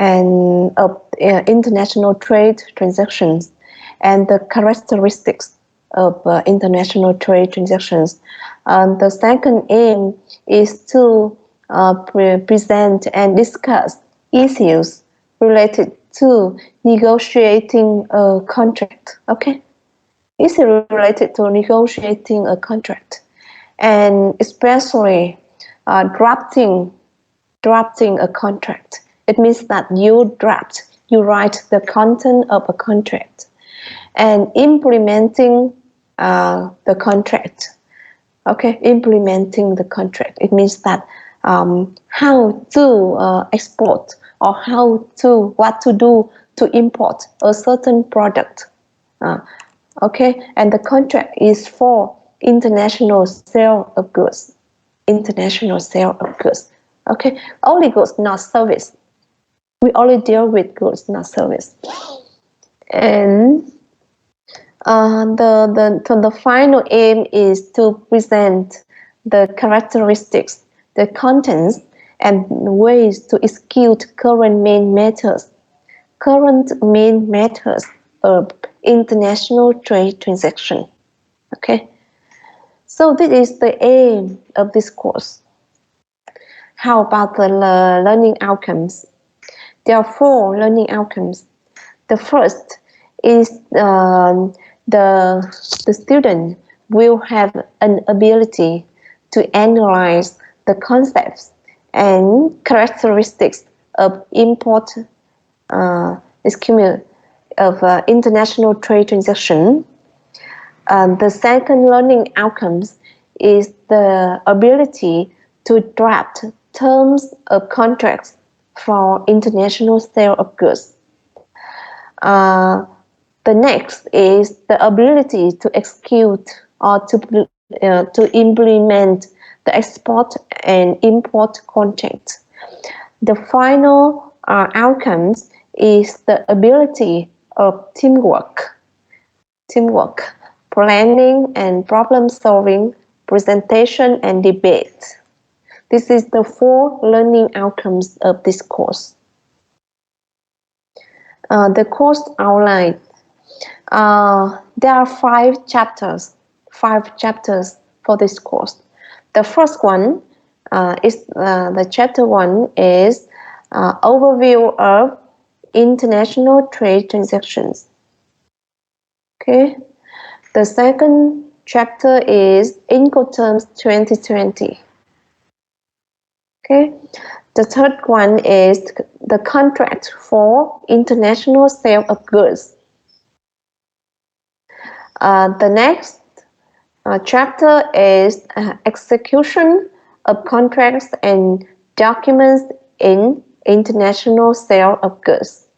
and of international trade transactions, and the characteristics of international trade transactions. The second aim is to present and discuss issues related to negotiating a contract. Okay, issues related to negotiating a contract, and especially drafting a contract. It means that you write the content of a contract, and implementing the contract. Okay, implementing the contract. It means that how to export, or what to do to import a certain product. Okay, and the contract is for international sale of goods. International sale of goods. Okay, only goods, not service. We only deal with goods, not service. And the final aim is to present the characteristics, the contents, and ways to execute current main methods of international trade transaction. Okay, so this is the aim of this course. How about the learning outcomes? There are 4 learning outcomes. The first is the student will have an ability to analyze the concepts and characteristics of international trade transaction. The second learning outcomes is the ability to draft terms of contracts for international sale of goods. The next is the ability to execute or to implement the export and import contract. The final outcomes is the ability of teamwork, planning and problem solving, presentation and debate. This is the 4 learning outcomes of this course. The course outline. There are 5 chapters for this course. The first one is the chapter 1 is overview of international trade transactions. Okay. The second chapter is Incoterms 2020. Okay. The third one is the contract for international sale of goods. The next chapter is execution of contracts and documents in international sale of goods.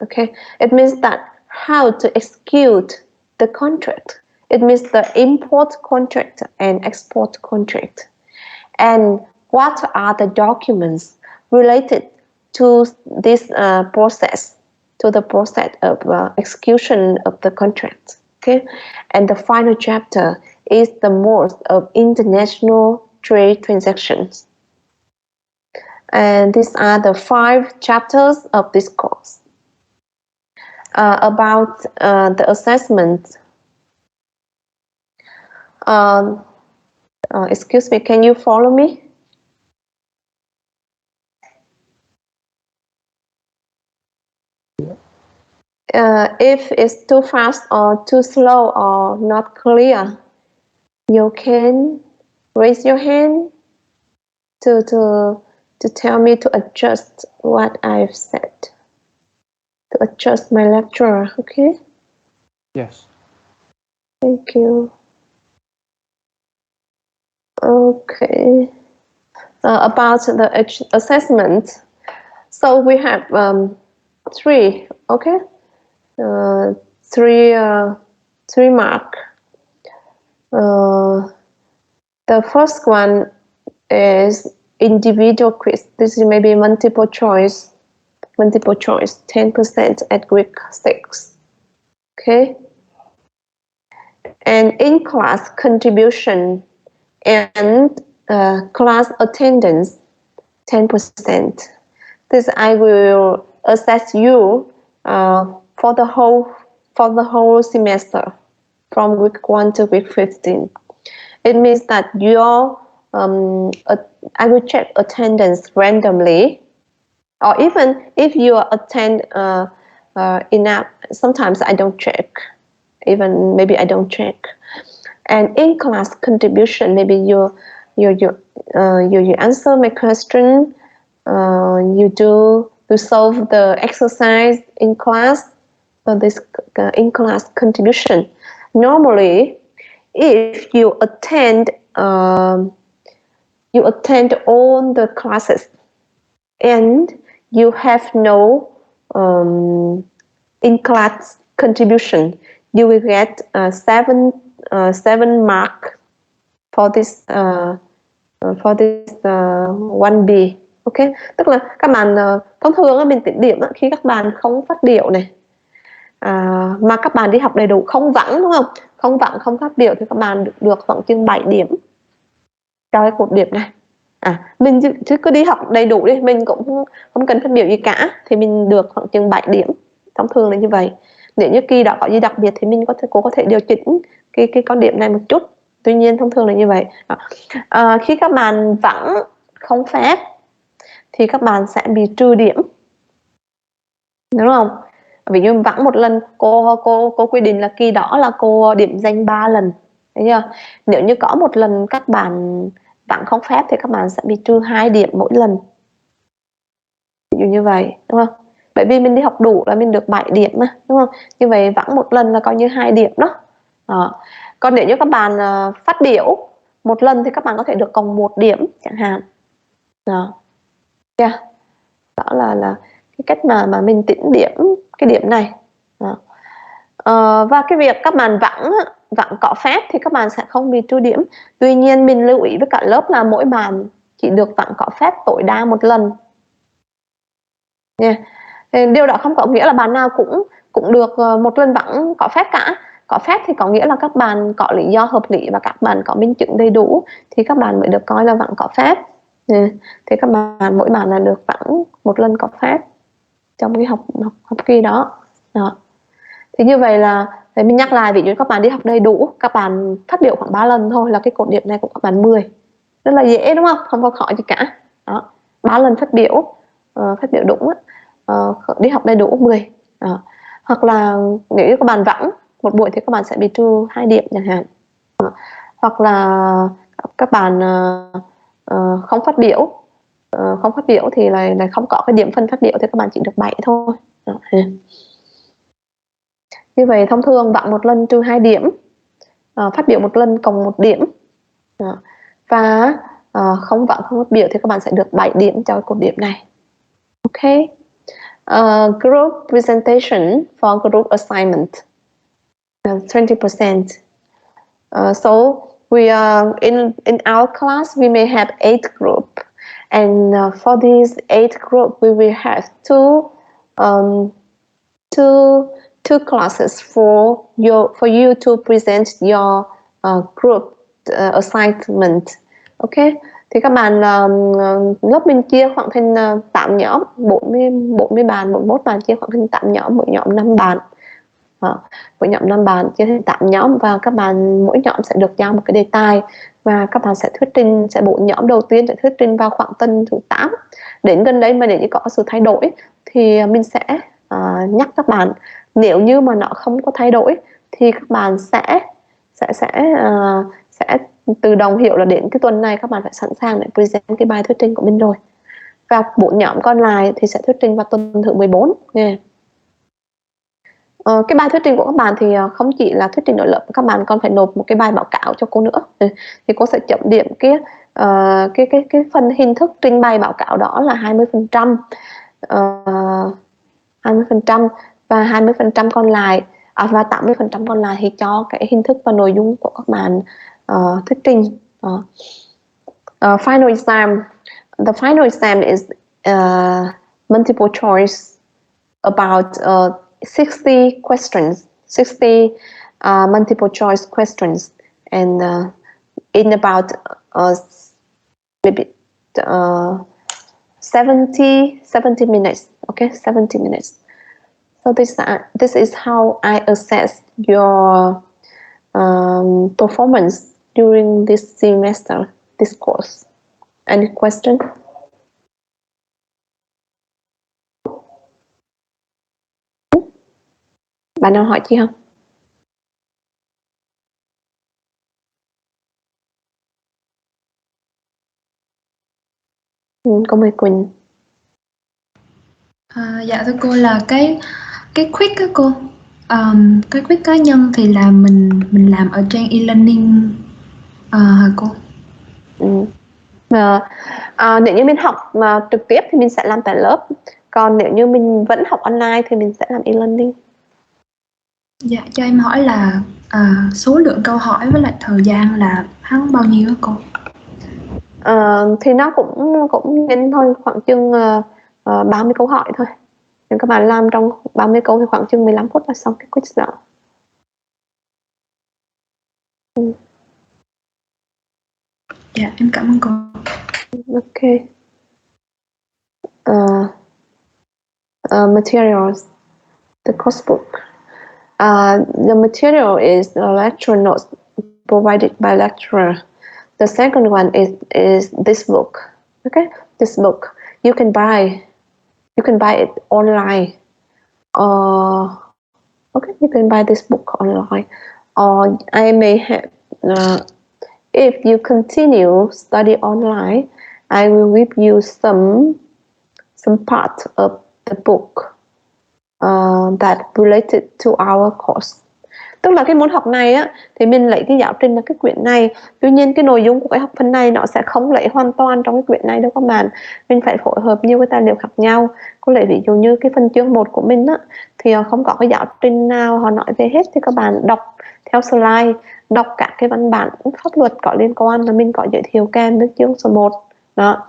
Okay, it means that how to execute the contract. It means the import contract and export contract, and what are the documents related to this process, to the process of execution of the contract. Okay, and the final chapter is the most of international trade transactions. And these are the 5 chapters of this course. About the assessment. Excuse me, can you follow me? If it's too fast or too slow or not clear, you can raise your hand to tell me to adjust what I've said, to adjust my lecture. Okay? Yes. Thank you. Okay. About the assessment, so we have 3. Okay. 3 mark. The first one is individual quiz. This is maybe multiple choice, 10% at week 6. Okay. And in-class contribution and class attendance, 10%. This I will assess you for the whole semester, from week 1 to week 15. It means that your I will check attendance randomly, or even if you attend enough, sometimes I don't check. Even maybe I don't check. And in class contribution, maybe you answer my question, you solve the exercise in class. So this in class contribution. Normally, if you attend all the classes and you have no in class contribution, you will get 7 mark for this 1B. Ok, tức là các bạn thông thường mình tính điểm khi các bạn không phát biểu này, mà các bạn đi học đầy đủ, không vắng, đúng không? Không vắng, không phát biểu thì các bạn được khoảng chừng 7 điểm cho cái cột điểm này. Mình chứ cứ đi học đầy đủ đi, mình cũng không cần phát biểu gì cả thì mình được khoảng chừng 7 điểm. Thông thường là như vậy. Nếu như kỳ đó có gì đặc biệt thì mình có thể điều chỉnh cái con điểm này một chút. Tuy nhiên thông thường là như vậy. Khi các bạn vắng không phép thì các bạn sẽ bị trừ điểm, đúng không? Ví dụ vắng một lần, cô quy định là kỳ đó là cô điểm danh 3 lần, thấy chưa? Nếu như có một lần các bạn vắng không phép thì các bạn sẽ bị trừ 2 điểm mỗi lần, ví dụ như vậy, đúng không? Bởi vì mình đi học đủ là mình được 7 điểm mà, đúng không? Như vậy vắng một lần là coi như 2 điểm đó. Còn nếu như các bạn phát biểu một lần thì các bạn có thể được cộng 1 điểm chẳng hạn. Đó là cái cách mà mình tính điểm cái điểm này. Và cái việc các bạn vắng có phép thì các bạn sẽ không bị trừ điểm. Tuy nhiên mình lưu ý với cả lớp là mỗi bạn chỉ được vắng có phép tối đa một lần nha. Điều đó không có nghĩa là bạn nào cũng được một lần vắng có phép cả. Có phép thì có nghĩa là các bạn có lý do hợp lý và các bạn có minh chứng đầy đủ thì các bạn mới được coi là vắng có phép. Thì các bạn mỗi bạn là được vắng một lần có phép trong cái học kỳ đó. Thì như vậy là mình nhắc lại, ví dụ các bạn đi học đầy đủ, các bạn phát biểu khoảng 3 lần thôi là cái cột điểm này của các bạn 10. Rất là dễ, đúng không? Không có khó gì cả. 3 lần phát biểu đúng, đi học đầy đủ 10. Hoặc là nếu như các bạn vắng một buổi thì các bạn sẽ bị trừ 2 điểm chẳng hạn. Hoặc là các bạn không phát biểu thì là không có cái điểm phân phát biểu thì các bạn chỉ được 7 thôi. Như vậy thông thường vắng một lần trừ 2 điểm, phát biểu một lần cộng 1 điểm, và không vắng không phát biểu thì các bạn sẽ được 7 điểm cho cột điểm này. Ok. Group presentation for group assignment, 20%. So we are in our class we may have 8 group, and for these 8 group we will have two classes for you to present your group assignment. Ok, thì các bạn lớp mình chia khoảng thành 8 nhóm, 40 bạn, 41 bạn, chia khoảng thành 8 nhóm, mỗi nhóm 5 bạn. Mỗi nhóm 5 bạn chia thành 8 nhóm và các bạn mỗi nhóm sẽ được giao một cái đề tài và các bạn sẽ thuyết trình, sẽ 4 nhóm đầu tiên sẽ thuyết trình vào khoảng tuần thứ 8. Đến gần đây mà nếu như có sự thay đổi thì mình sẽ nhắc các bạn. Nếu như mà nó không có thay đổi thì các bạn sẽ tự động hiểu là đến cái tuần này các bạn phải sẵn sàng để present cái bài thuyết trình của mình rồi. Và 4 nhóm còn lại thì sẽ thuyết trình vào tuần thứ 14 nha. Cái bài thuyết trình của các bạn thì không chỉ là thuyết trình ở lớp, các bạn còn phải nộp một cái bài báo cáo cho cô nữa. Thì cô sẽ chấm điểm cái phần hình thức trình bày báo cáo đó là 20%. 20% và 20% còn lại và 80% còn lại thì cho cái hình thức và nội dung của các bạn thuyết trình. Final exam. The final exam is multiple choice, about 60 questions, 60 multiple choice questions, and in about maybe 70 minutes. Okay, 70 minutes. So this is how I assess your performance during this semester, this course. Any question? Bạn nào hỏi chị không? Cô mời Quỳnh. Dạ thưa cô, là cái quiz á cô, cái quiz cá nhân thì là mình làm ở trang e-learning hả cô? Nếu như mình học mà trực tiếp thì mình sẽ làm tại lớp, còn nếu như mình vẫn học online thì mình sẽ làm e-learning. Dạ, cho em hỏi là số lượng câu hỏi với lại thời gian là hắn bao nhiêu á cô? Thì nó cũng nhanh thôi, khoảng chừng 30 câu hỏi thôi. Nếu các bạn làm trong 30 câu thì khoảng chừng 15 phút là xong cái quiz đó. Dạ, em cảm ơn cô. Okay. Materials, the course book. The material is the lecture notes provided by lecturer. The second one is this book. Okay, this book you can buy it online. Okay, you can buy this book online. Or I may have, if you continue study online, I will give you some part of the book that related to our course. Tức là cái môn học này á thì mình lấy cái giáo trình là cái quyển này, tuy nhiên cái nội dung của cái học phần này nó sẽ không lấy hoàn toàn trong cái quyển này đâu các bạn. Mình phải phối hợp nhiều cái tài liệu khác nhau. Có lẽ ví dụ như cái phần chương 1 của mình á thì không có cái giáo trình nào họ nói về hết, thì các bạn đọc theo slide, đọc các cái văn bản pháp luật có liên quan là mình có giới thiệu kèm với chương số 1 đó.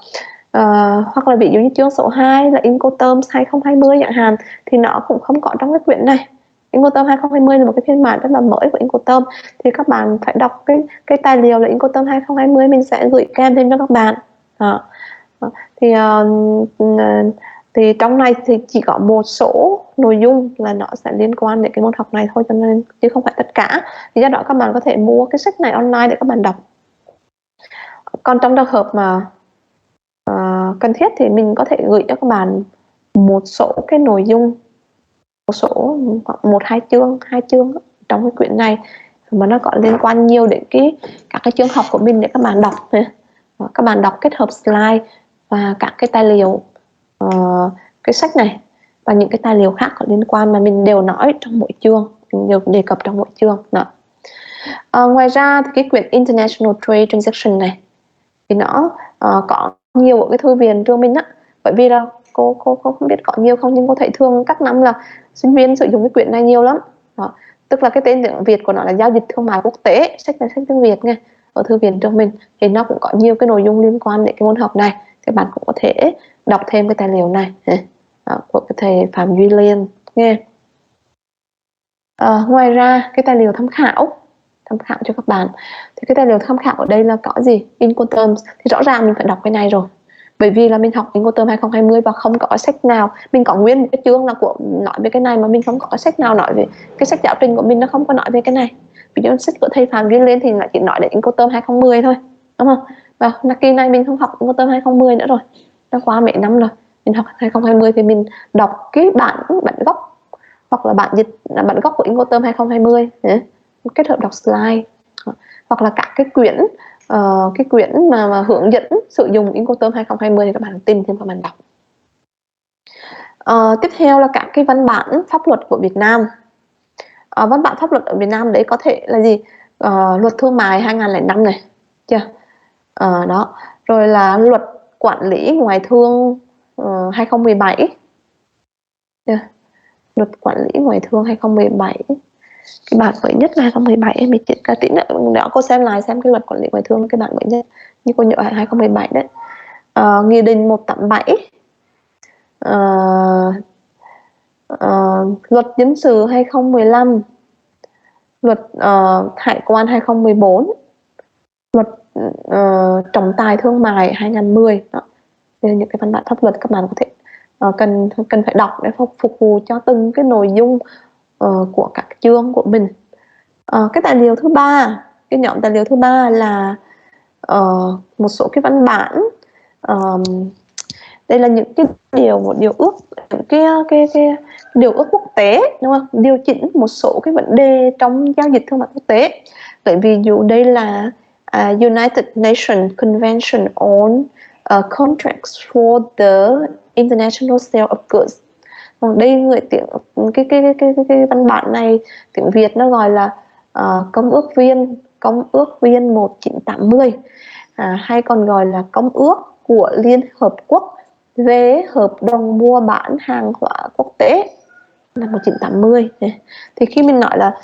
Hoặc là ví dụ như chương số 2 là Incoterms 2020 chẳng hạn, thì nó cũng không có trong cái quyển này. Incoterms 2020 là một cái phiên bản rất là mới của Incoterms, thì các bạn phải đọc cái tài liệu là Incoterms 2020, mình sẽ gửi kèm thêm cho các bạn. Thì trong này thì chỉ có một số nội dung là nó sẽ liên quan đến cái môn học này thôi, cho nên chứ không phải tất cả. Thì do đó các bạn có thể mua cái sách này online để các bạn đọc. Còn trong trường hợp mà cần thiết thì mình có thể gửi cho các bạn một số cái nội dung, một số một hai chương trong cái quyển này mà nó có liên quan nhiều đến các cái chương học của mình để các bạn đọc này. Các bạn đọc kết hợp slide và các cái tài liệu, cái sách này và những cái tài liệu khác có liên quan mà mình đều nói trong mỗi chương, mình đều đề cập trong mỗi chương đó. Ngoài ra thì cái quyển International Trade Transaction này thì nó có nhiều ở cái thư viện trường mình á, bởi vì là cô không biết có nhiều không, nhưng cô thấy thường các năm là sinh viên sử dụng cái quyển này nhiều lắm đó. Tức là cái tên tiếng Việt của nó là giao dịch thương mại quốc tế, sách này sách tiếng Việt nghe, ở thư viện trường mình thì nó cũng có nhiều cái nội dung liên quan đến cái môn học này, thì bạn cũng có thể đọc thêm cái tài liệu này của cái thầy Phạm Duy Liên nghe. Ngoài ra cái tài liệu tham khảo cho các bạn, thì cái tài liệu tham khảo ở đây là có gì? Incoterms thì rõ ràng mình phải đọc cái này rồi, bởi vì là mình học Incoterms 2020 và không có sách nào, mình có nguyên một cái chương là của nói về cái này mà mình không có sách nào nói về cái sách giáo trình của mình, nó không có nói về cái này. Ví dụ sách của thầy Phạm Duy Liên thì nó chỉ nói đến Incoterms 2010 thôi, đúng không? Và kỳ này mình không học Incoterms 2010 nữa rồi, đã qua mấy năm rồi. Mình học 2020 thì mình đọc cái bản gốc hoặc là bản dịch, bản gốc của Incoterms 2020 kết hợp đọc slide, hoặc là các cái quyển mà hướng dẫn sử dụng Incoterms 2020 thì các bạn tìm thêm, các bạn đọc. Tiếp theo là các cái văn bản pháp luật của Việt Nam. Văn bản pháp luật ở Việt Nam đấy có thể là gì? Luật thương mại 2005 này, chưa? Đó. Rồi là luật quản lý ngoại thương 2017. Luật quản lý ngoại thương 2017. Cái bản mới nhất là 2017 em bị triển khai tính đó, cô xem lại xem cái luật quản lý ngoại thương cái bản mới nhất như cô nhớ 2017 đấy. Nghị định 187, luật dân sự 2015, luật hải quan 2014, luật trọng tài thương mại 2010 đó. Đây là những cái văn bản pháp luật các bạn có thể cần phải đọc để phục vụ cho từng cái nội dung của các chương của mình. Cái tài liệu thứ ba, cái nhóm tài liệu thứ ba là một số cái văn bản. Đây là những cái điều ước, những cái điều ước quốc tế, đúng không? Điều chỉnh một số cái vấn đề trong giao dịch thương mại quốc tế. Bởi ví dụ đây là United Nations Convention on Contracts for the International Sale of Goods. Đây người tiếng cái văn bản này tiếng Việt nó gọi là công ước viên 1980, hay còn gọi là công ước của Liên Hợp Quốc về hợp đồng mua bán hàng hóa quốc tế năm 1980. Thì khi mình nói là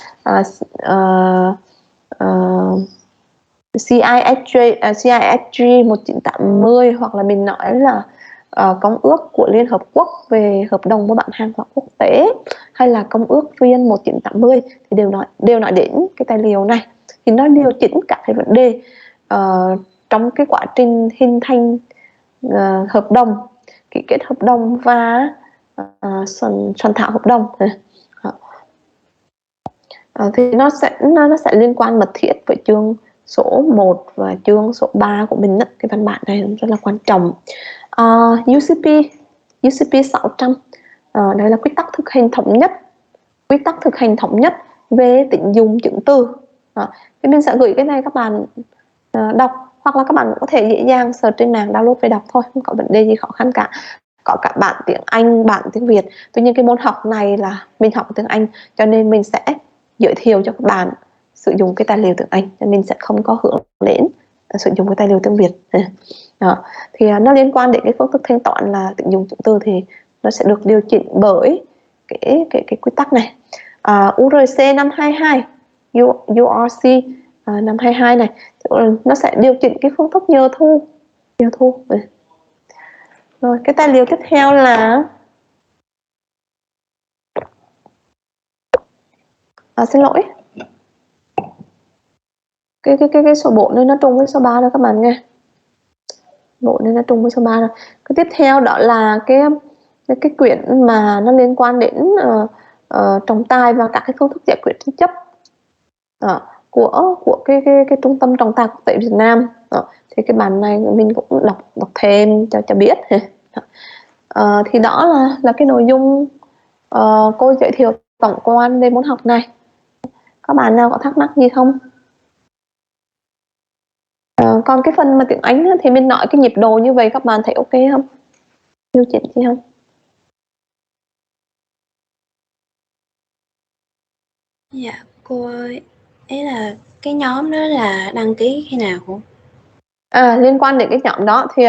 CISG 1980, hoặc là mình nói là công ước của Liên Hợp Quốc về hợp đồng mua bán hàng hóa quốc tế, hay là công ước viên 1980, thì đều nói đến cái tài liệu này. Thì nó điều chỉnh các cái vấn đề trong cái quá trình hình thành hợp đồng, ký kết hợp đồng và soạn thảo hợp đồng. Thì nó sẽ liên quan mật thiết với chương số 1 và chương số 3 của mình. Cái văn bản này rất là quan trọng. UCP 600, đây là quy tắc thực hành thống nhất về tín dụng chứng từ. Thì mình sẽ gửi cái này các bạn đọc, hoặc là các bạn có thể dễ dàng search trên mạng download về đọc thôi, không có vấn đề gì khó khăn cả. Có cả bản tiếng Anh, bản tiếng Việt. Tuy nhiên cái môn học này là mình học tiếng Anh, cho nên mình sẽ giới thiệu cho các bạn sử dụng cái tài liệu tiếng Anh, cho mình sẽ không có hướng đến sử dụng cái tài liệu tiếng Việt. Thì nó liên quan đến cái phương thức thanh toán là tín dụng chứng từ, thì nó sẽ được điều chỉnh bởi cái quy tắc này. URC năm 22, URC năm 22 này, nó sẽ điều chỉnh cái phương thức nhờ thu. Rồi cái tài liệu tiếp theo là xin lỗi, cái số 4 này nó trùng với số 3 rồi các bạn nghe. 4 này nó trùng với số 3 rồi. Cái tiếp theo đó là cái quyển mà nó liên quan đến trọng tài và các cái phương thức giải quyết tranh chấp của cái trung tâm trọng tài quốc tế Việt Nam. Thì cái bản này mình cũng đọc thêm cho biết. Thì đó là cái nội dung cô giới thiệu tổng quan về môn học này. Các bạn nào có thắc mắc gì không? Còn cái phần mà tiếng Anh thì mình nói cái nhịp độ như vậy, các bạn thấy ok không? Điều chỉnh gì không? Dạ cô ơi, ấy là cái nhóm đó là đăng ký khi nào cô? Liên quan đến cái nhóm đó thì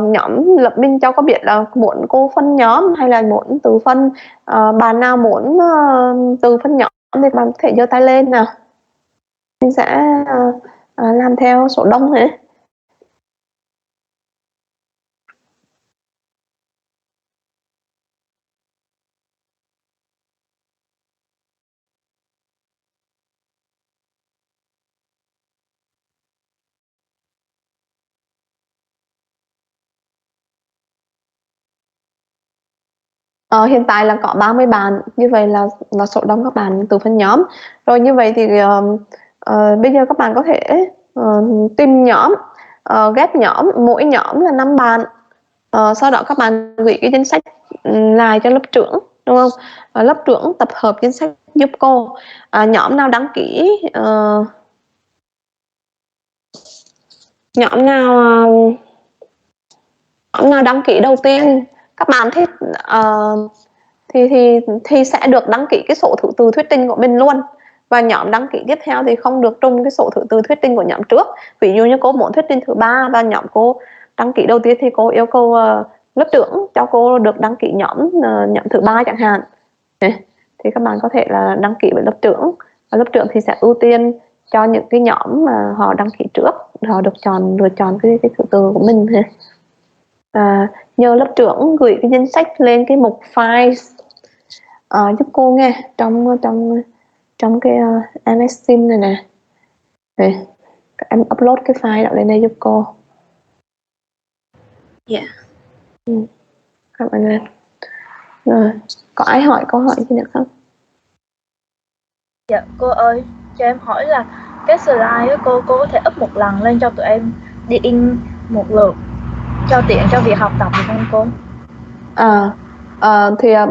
nhóm lập minh cho có biết là muốn cô phân nhóm hay là muốn từ phân. Bạn nào muốn từ phân nhóm thì bạn có thể giơ tay lên nào. Mình sẽ làm theo số đông này. Hiện tại là có 30 bạn, như vậy là số đông các bạn từ phân nhóm. Rồi như vậy thì bây giờ các bạn có thể tìm nhóm, ghép nhóm, mỗi nhóm là 5 bạn. Sau đó các bạn gửi cái danh sách lại cho lớp trưởng, đúng không? Lớp trưởng tập hợp danh sách giúp cô. Nhóm nào đăng ký nhóm nào đăng ký đầu tiên các bạn thích thì sẽ được đăng ký cái số thứ tự thuyết trình của mình luôn. Và nhóm đăng ký tiếp theo thì không được trùng cái số thứ tự thuyết trình của nhóm trước. Ví dụ như cô muốn thuyết trình thứ 3 và nhóm cô đăng ký đầu tiên thì cô yêu cầu lớp trưởng cho cô được đăng ký nhóm thứ 3 chẳng hạn. Thì các bạn có thể là đăng ký với lớp trưởng, và lớp trưởng thì sẽ ưu tiên cho những cái nhóm mà họ đăng ký trước, họ được lựa chọn cái thứ tự của mình. Nhờ lớp trưởng gửi cái danh sách lên cái mục file giúp cô nghe trong cái MS Teams này nè. Em upload cái file đó lên đây giúp cô. Dạ. Cảm ơn em. Rồi, có ai hỏi câu hỏi gì nữa không? Dạ cô ơi, cho em hỏi là cái slide đó cô có thể up một lần lên cho tụi em đi in một lượt cho tiện cho việc học tập được không cô?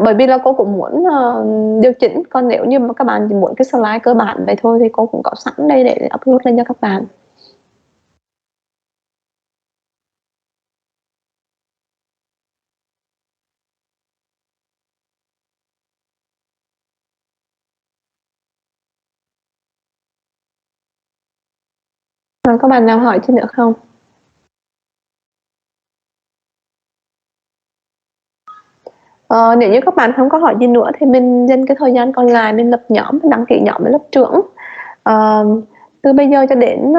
Bởi vì là cô cũng muốn điều chỉnh, còn nếu như mà các bạn chỉ muốn cái slide cơ bản vậy thôi thì cô cũng có sẵn đây để upload lên cho các bạn. Các bạn nào hỏi chứ nữa không? Nếu như các bạn không có hỏi gì nữa thì mình dành cái thời gian còn lại mình lập nhóm, đăng ký nhóm với lớp trưởng. Từ bây giờ cho đến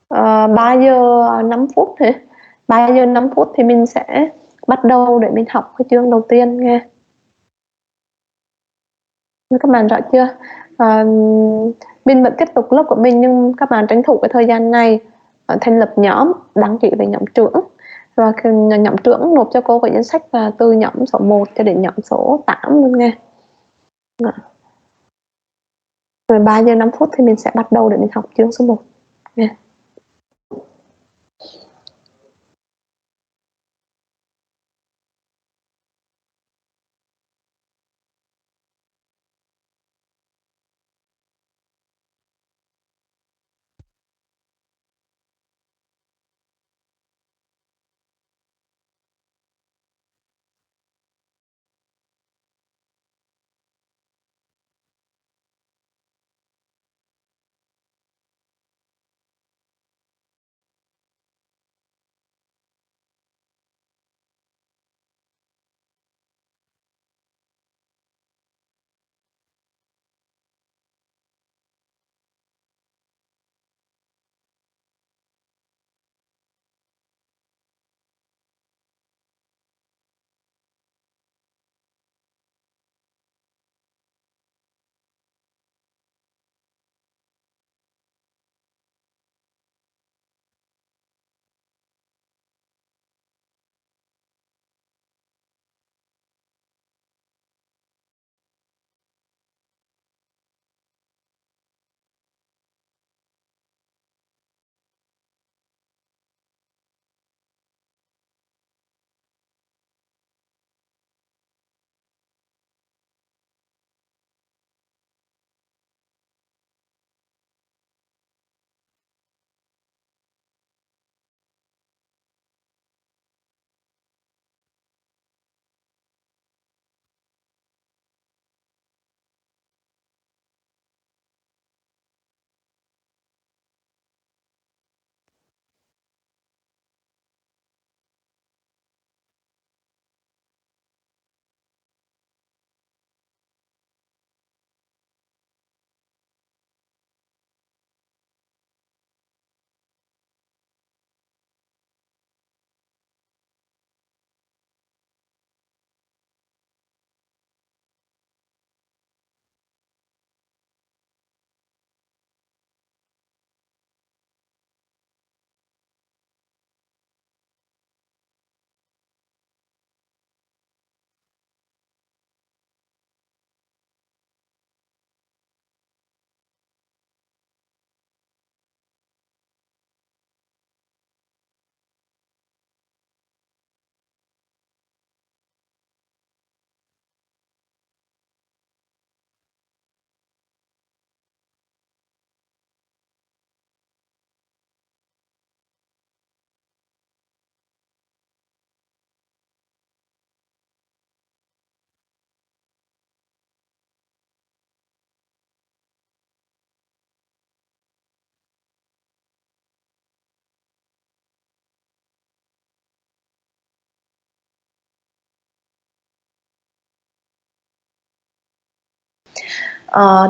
3 giờ 5 phút thì 3 giờ 5 phút thì mình sẽ bắt đầu để mình học cái chương đầu tiên nghe. Các bạn rõ chưa? Mình vẫn tiếp tục lớp của mình nhưng các bạn tranh thủ cái thời gian này thành lập nhóm, đăng ký với nhóm trưởng, và nhóm trưởng nộp cho cô cái danh sách từ nhóm số 1 cho đến nhóm số 8 luôn nghe. Rồi 3 giờ 5 phút thì mình sẽ bắt đầu để mình học chương số 1 nghe.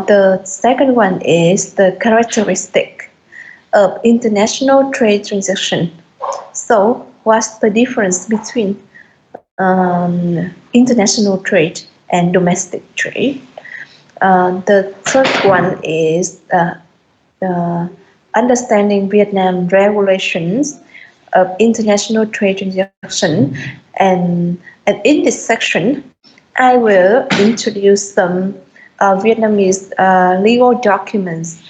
The second one is the characteristic of international trade transaction. So, what's the difference between international trade and domestic trade? The third one is understanding Vietnam regulations of international trade transaction, and in this section, I will introduce some Vietnamese legal documents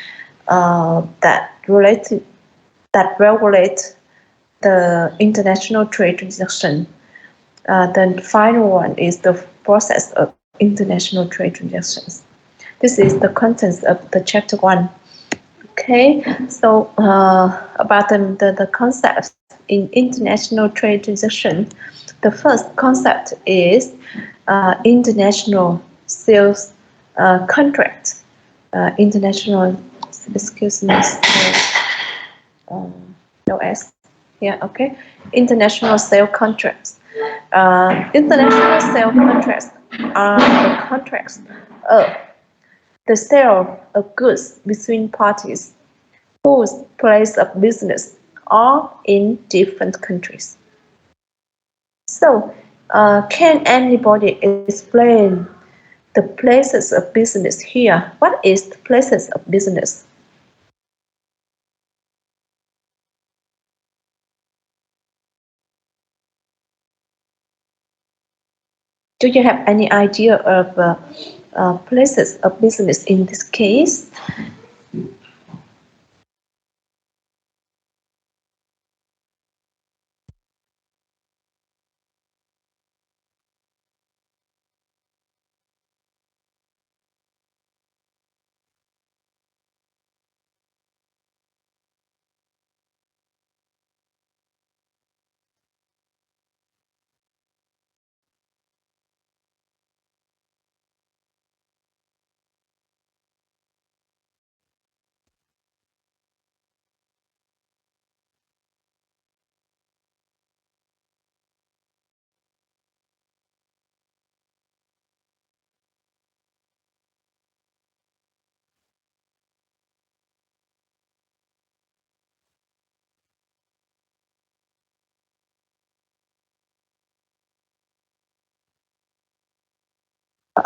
that regulate the international trade transaction. The final one is the process of international trade transactions. This is the contents of the chapter 1. Okay, so about the concepts in international trade transaction, the first concept is international sales contract. International, excuse me, no S. Yeah, okay. International sale contracts. International sale contracts are the contracts of the sale of goods between parties whose place of business are in different countries. So, can anybody explain the places of business here? What is the places of business? Do you have any idea of places of business in this case?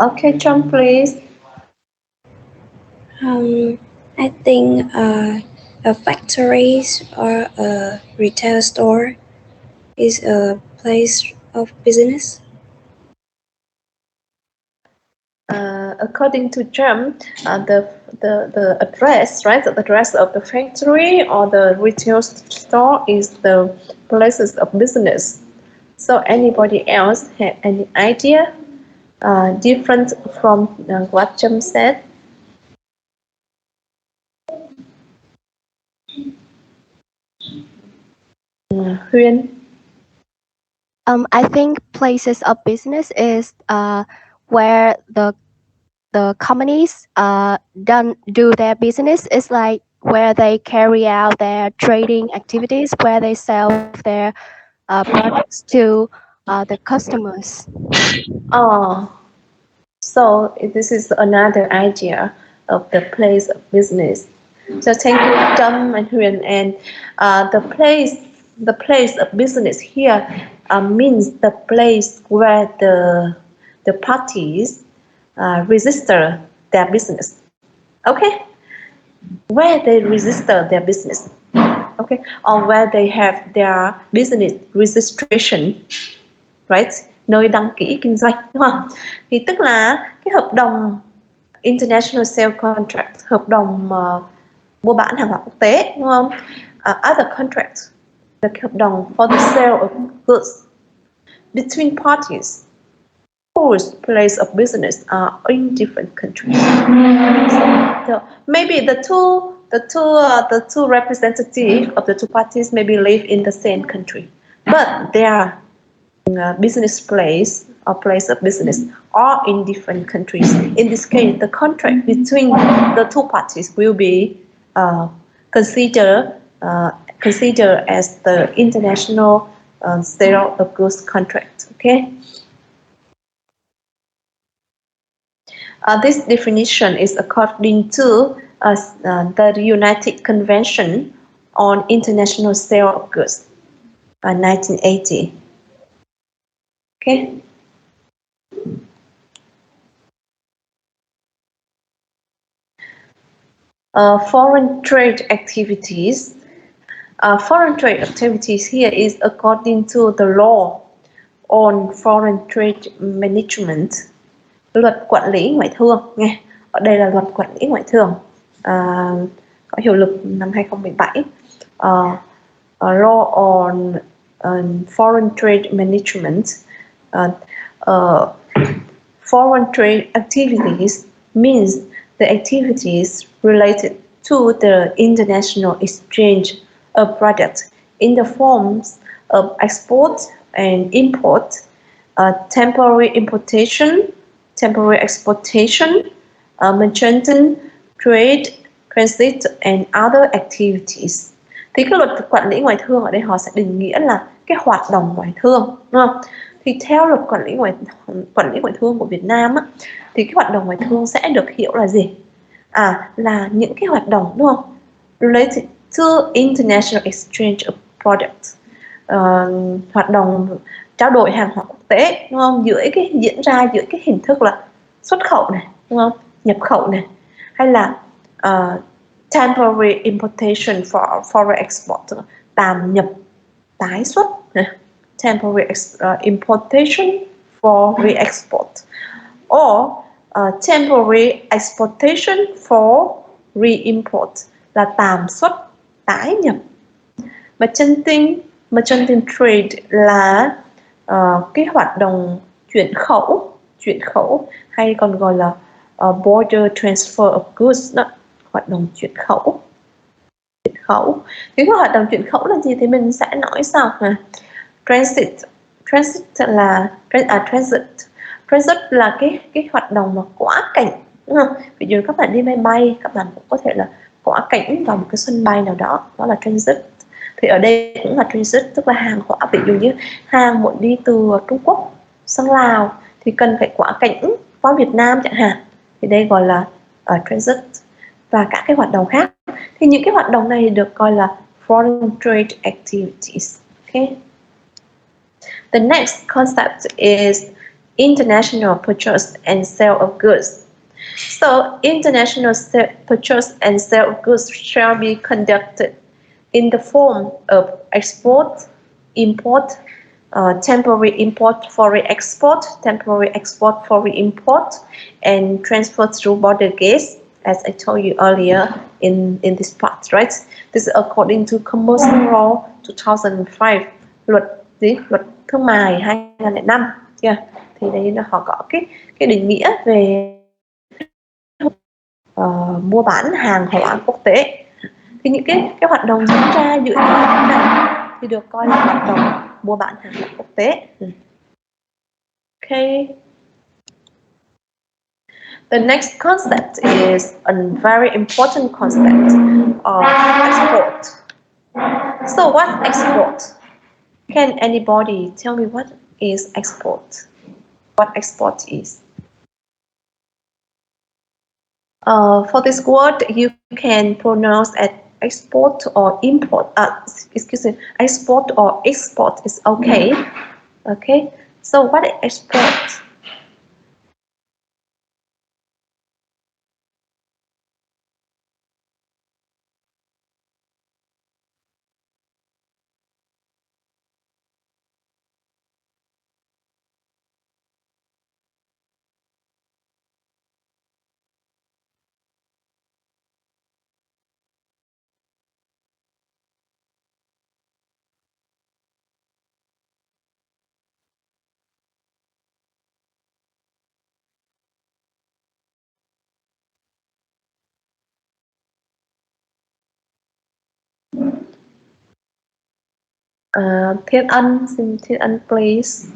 Okay, John, please. I think a factory or a retail store is a place of business. According to John, the address, right? The address of the factory or the retail store is the places of business. So anybody else have any idea different from what John said? Huyên. I think places of business is where the companies do their business. It's like where they carry out their trading activities, where they sell their products to the customers. Oh, so this is another idea of the place of business. So thank you, Trâm and Huyền. And the place of business here means the place where the parties register their business. Okay, where they register their business. Okay, or where they have their business registration, right? Nơi đăng ký kinh doanh, đúng không? Thì tức là cái hợp đồng international sale contract, hợp đồng mua bán hàng hóa quốc tế, đúng không? Other contracts, the hợp đồng for the sale of goods between parties whose place of business are in different countries. So maybe the two representatives of the two parties maybe live in the same country, but their business place or place of business are in different countries. In this case, the contract between the two parties will be considered as the international sale of goods contract. Okay. This definition is according to the United Convention on International Sale of Goods, 1980. Okay. Foreign trade activities. Foreign trade activities here is according to the law on foreign trade management, luật quản lý ngoại thương nghe. Ở đây là luật quản lý ngoại thương có hiệu lực năm 2017. Law on foreign trade management. Foreign trade activities means the activities related to the international exchange of products in the forms of export and import, temporary importation, temporary exportation, mercantile trade, transit and other activities. Thì cái luật quản lý ngoại thương ở đây họ sẽ định nghĩa là cái hoạt động ngoại thương, đúng không? Thì theo luật quản lý ngoại thương của Việt Nam á, thì cái hoạt động ngoại thương sẽ được hiểu là gì? Là những cái hoạt động, đúng không? Related to international exchange of products, hoạt động trao đổi hàng hóa quốc tế, đúng không? Diễn ra giữa cái hình thức là xuất khẩu này, đúng không? Nhập khẩu này, hay là temporary importation for foreign export, tạm nhập tái xuất, temporary importation for re-export, or temporary exportation for re-import là tạm xuất tái nhập. Mercantile trade là cái hoạt động chuyển khẩu hay còn gọi là border transfer of goods đó, hoạt động chuyển khẩu. Thì cái hoạt động chuyển khẩu là gì thì mình sẽ nói sau. Transit là transit là cái hoạt động mà quá cảnh, đúng không? Ví dụ các bạn đi máy bay, các bạn cũng có thể là quá cảnh vào một cái sân bay nào đó, đó là transit. Thì ở đây cũng là transit, tức là hàng hóa, ví dụ như hàng muốn đi từ Trung Quốc sang Lào thì cần phải quá cảnh qua Việt Nam chẳng hạn, thì đây gọi là transit. Và các cái hoạt động khác thì những cái hoạt động này được coi là foreign trade activities. Okay. The next concept is international purchase and sale of goods. So international purchase and sale of goods shall be conducted in the form of export, import, temporary import for re-export, temporary export for re-import, and transfer through border gates, as I told you earlier in this part, right? This is according to Commercial Law 2005, luật thương mại 2005. Yeah. Thì đây là họ có cái định nghĩa về mua bán hàng hóa quốc tế. Thì những cái hoạt động diễn ra giữa hai nước này thì được coi là hoạt động mua bán hàng hóa quốc tế. Okay. The next concept is a very important concept of export. So what's export? Can anybody tell me what is export? What export is? For this word, you can pronounce as export or import. Export or export is okay. Okay. So what is export? Thiên Ân, please.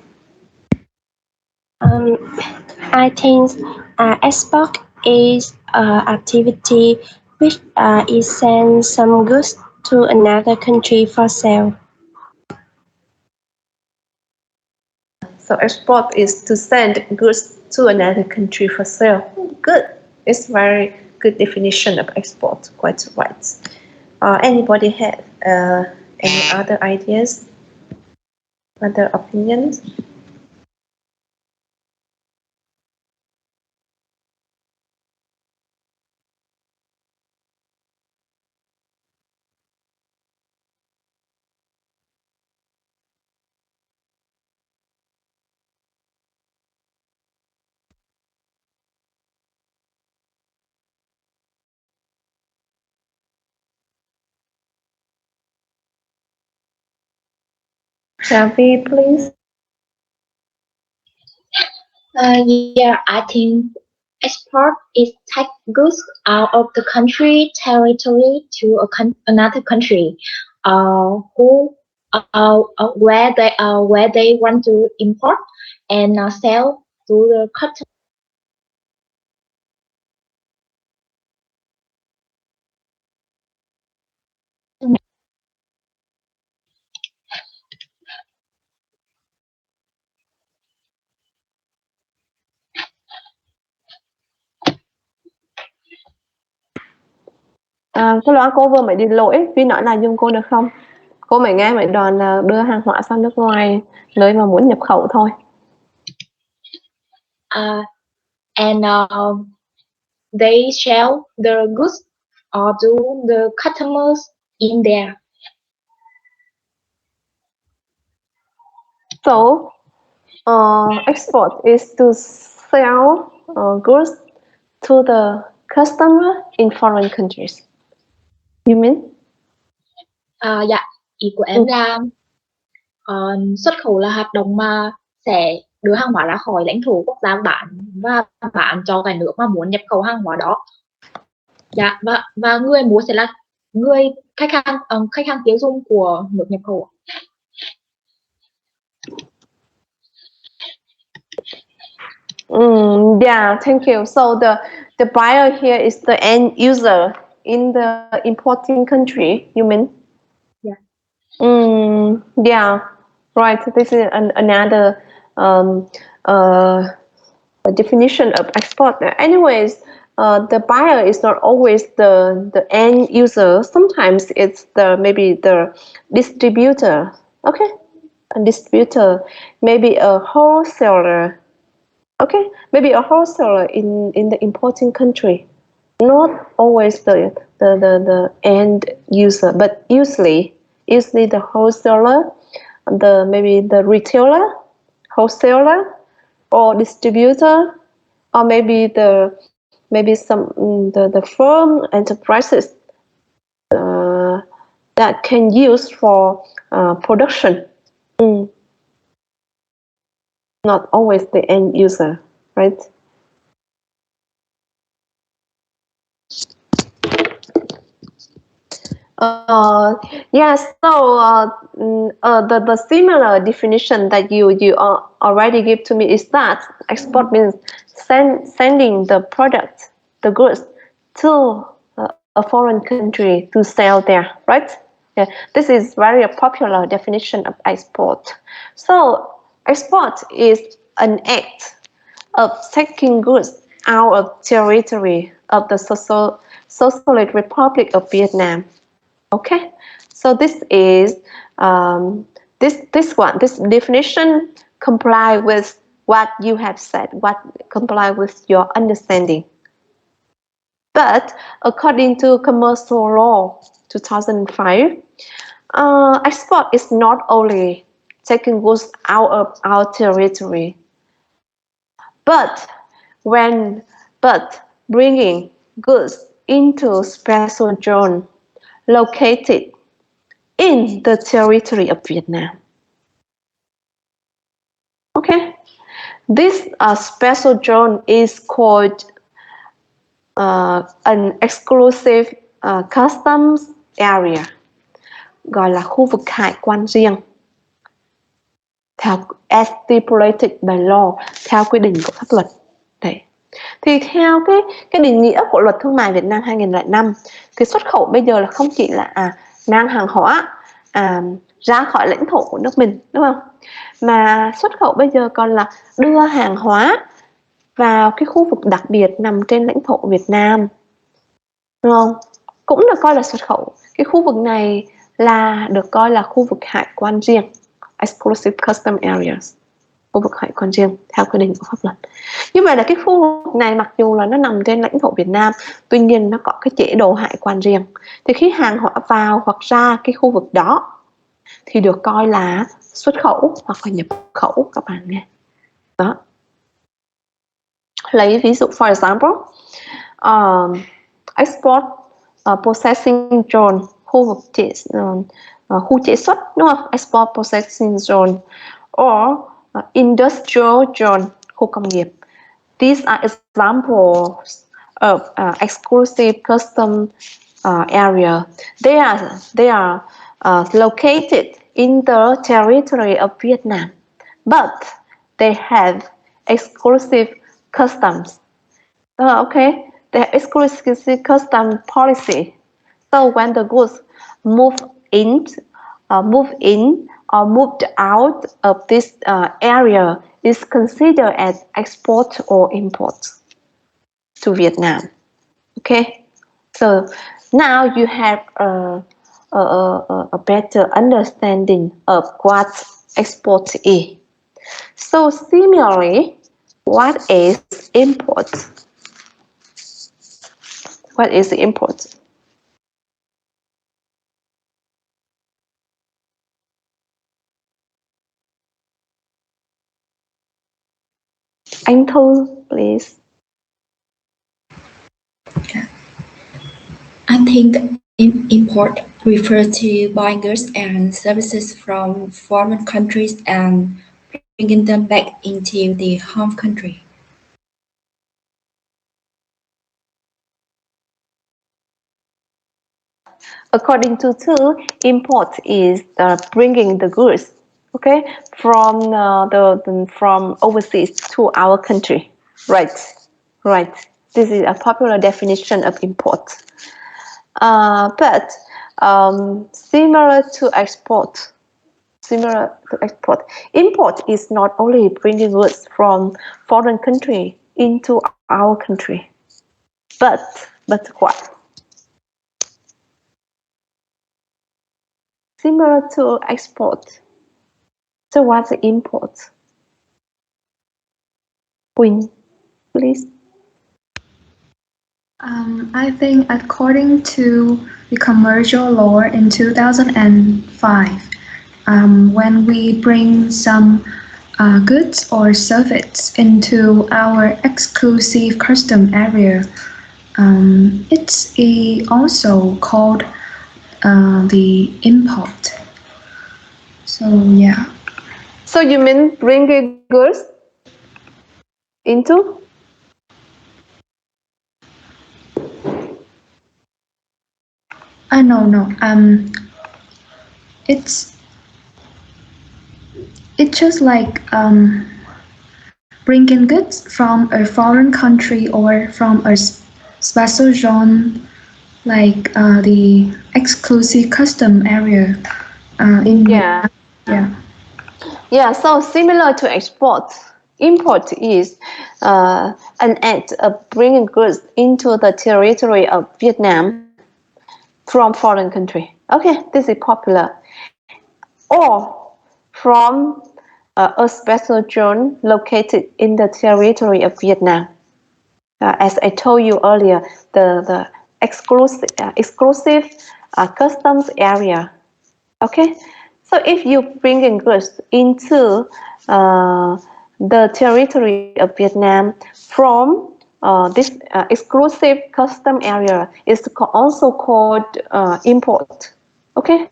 I think export is activity which is send some goods to another country for sale. So export is to send goods to another country for sale. Good. It's very good definition of export. Quite right. Anybody have any other ideas? Other opinions? Selvi, please. Yeah, I think export is take goods out of the country territory to another country, who where they want to import and sell to the customer. Cái loa cô vừa mới đi lỗi vì nói là dùng cô được không? Cô mới nghe mấy đoạn là đưa hàng hóa sang nước ngoài nơi mà muốn nhập khẩu thôi. And they sell the goods to the customers in there. So, export is to sell goods to the customer in foreign countries. You mean? Dạ, ý của em là xuất khẩu là hoạt động mà sẽ đưa hàng hóa ra khỏi lãnh thổ quốc gia và bán cho cái nước mà muốn nhập khẩu hàng hóa đó. Dạ, và người mua sẽ là người khách hàng tiêu dùng của nước nhập khẩu. Yeah, thank you. So the buyer here is the end user in the importing country. You mean? Yeah. Yeah. Right. This is another definition of export. Anyways, the buyer is not always the end user. Sometimes it's maybe the distributor. Okay, a distributor, maybe a wholesaler. Okay, maybe a wholesaler in the importing country, not always the end user, but usually the wholesaler, maybe the retailer, wholesaler, or distributor, or maybe the firm enterprises that can use for production. Not always the end user, right? Yes. So the similar definition that you already give to me is that export means sending the product, the goods, to a foreign country to sell there, right? Yeah, this is very popular definition of export. So export is an act of taking goods out of territory of the Socialist Republic of Vietnam. Okay, so this is this definition comply with what you have said, what comply with your understanding. But according to Commercial Law 2005, export is not only taking goods out of our territory, but bringing goods into special zone located in the territory of Vietnam. Okay, this special zone is called an exclusive customs area, gọi là khu vực hải quan riêng, as stipulated by law, theo quy định của pháp luật. Đấy. Thì theo cái định nghĩa của luật thương mại Việt Nam 2005 thì xuất khẩu bây giờ là không chỉ là mang hàng hóa ra khỏi lãnh thổ của nước mình, đúng không? Mà xuất khẩu bây giờ còn là đưa hàng hóa vào cái khu vực đặc biệt nằm trên lãnh thổ Việt Nam, đúng không? Cũng được coi là xuất khẩu. Cái khu vực này là được coi là khu vực hải quan riêng, exclusive custom areas, khu vực hải quan riêng theo quy định của pháp luật. Như vậy là cái khu vực này mặc dù là nó nằm trên lãnh thổ Việt Nam, tuy nhiên nó có cái chế độ hải quan riêng. Thì khi hàng hóa vào hoặc ra cái khu vực đó thì được coi là xuất khẩu hoặc là nhập khẩu, các bạn nghe. Đó. Lấy ví dụ, for example, export processing zone, khu vực khu chế xuất, đúng không? Export processing zone or industrial zone, khu công nghiệp. These are examples of exclusive custom area. They are located in the territory of Vietnam, but they have exclusive customs. Okay, they have exclusive custom policy. So when the goods move in or moved out of this area, is considered as export or import to Vietnam. Okay, so now you have a better understanding of what export is. So similarly, what is import? What is import? Anh Thư, please. I think import refers to buying goods and services from foreign countries and bringing them back into the home country. According to Tu, import is bringing the goods, okay, from overseas to our country. Right, right. This is a popular definition of import. But similar to export, import is not only bringing goods from foreign country into our country, but what? Similar to export. So what's the import? Queen, please. I think according to the commercial law in 2005, when we bring some goods or service into our exclusive custom area, it's also called the import. So yeah. So you mean bringing goods into? No. It's just like bringing goods from a foreign country or from a special zone, like the exclusive custom area. Yeah. So similar to export, import is an act of bringing goods into the territory of Vietnam from foreign country. Okay, this is popular. Or from a special zone located in the territory of Vietnam. As I told you earlier, the exclusive customs area. Okay, so if you bring in goods into the territory of Vietnam from this exclusive custom area, is also called import. Okay,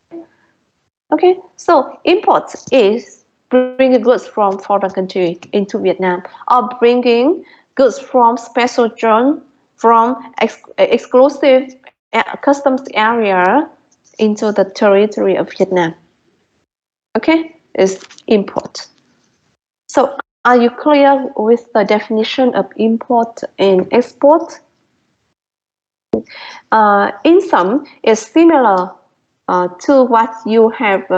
so import is bringing goods from foreign country into Vietnam, or bringing goods from special zone, from exclusive customs area into the territory of Vietnam. Okay, is import. So are you clear with the definition of import and export? In sum, it's similar to what you have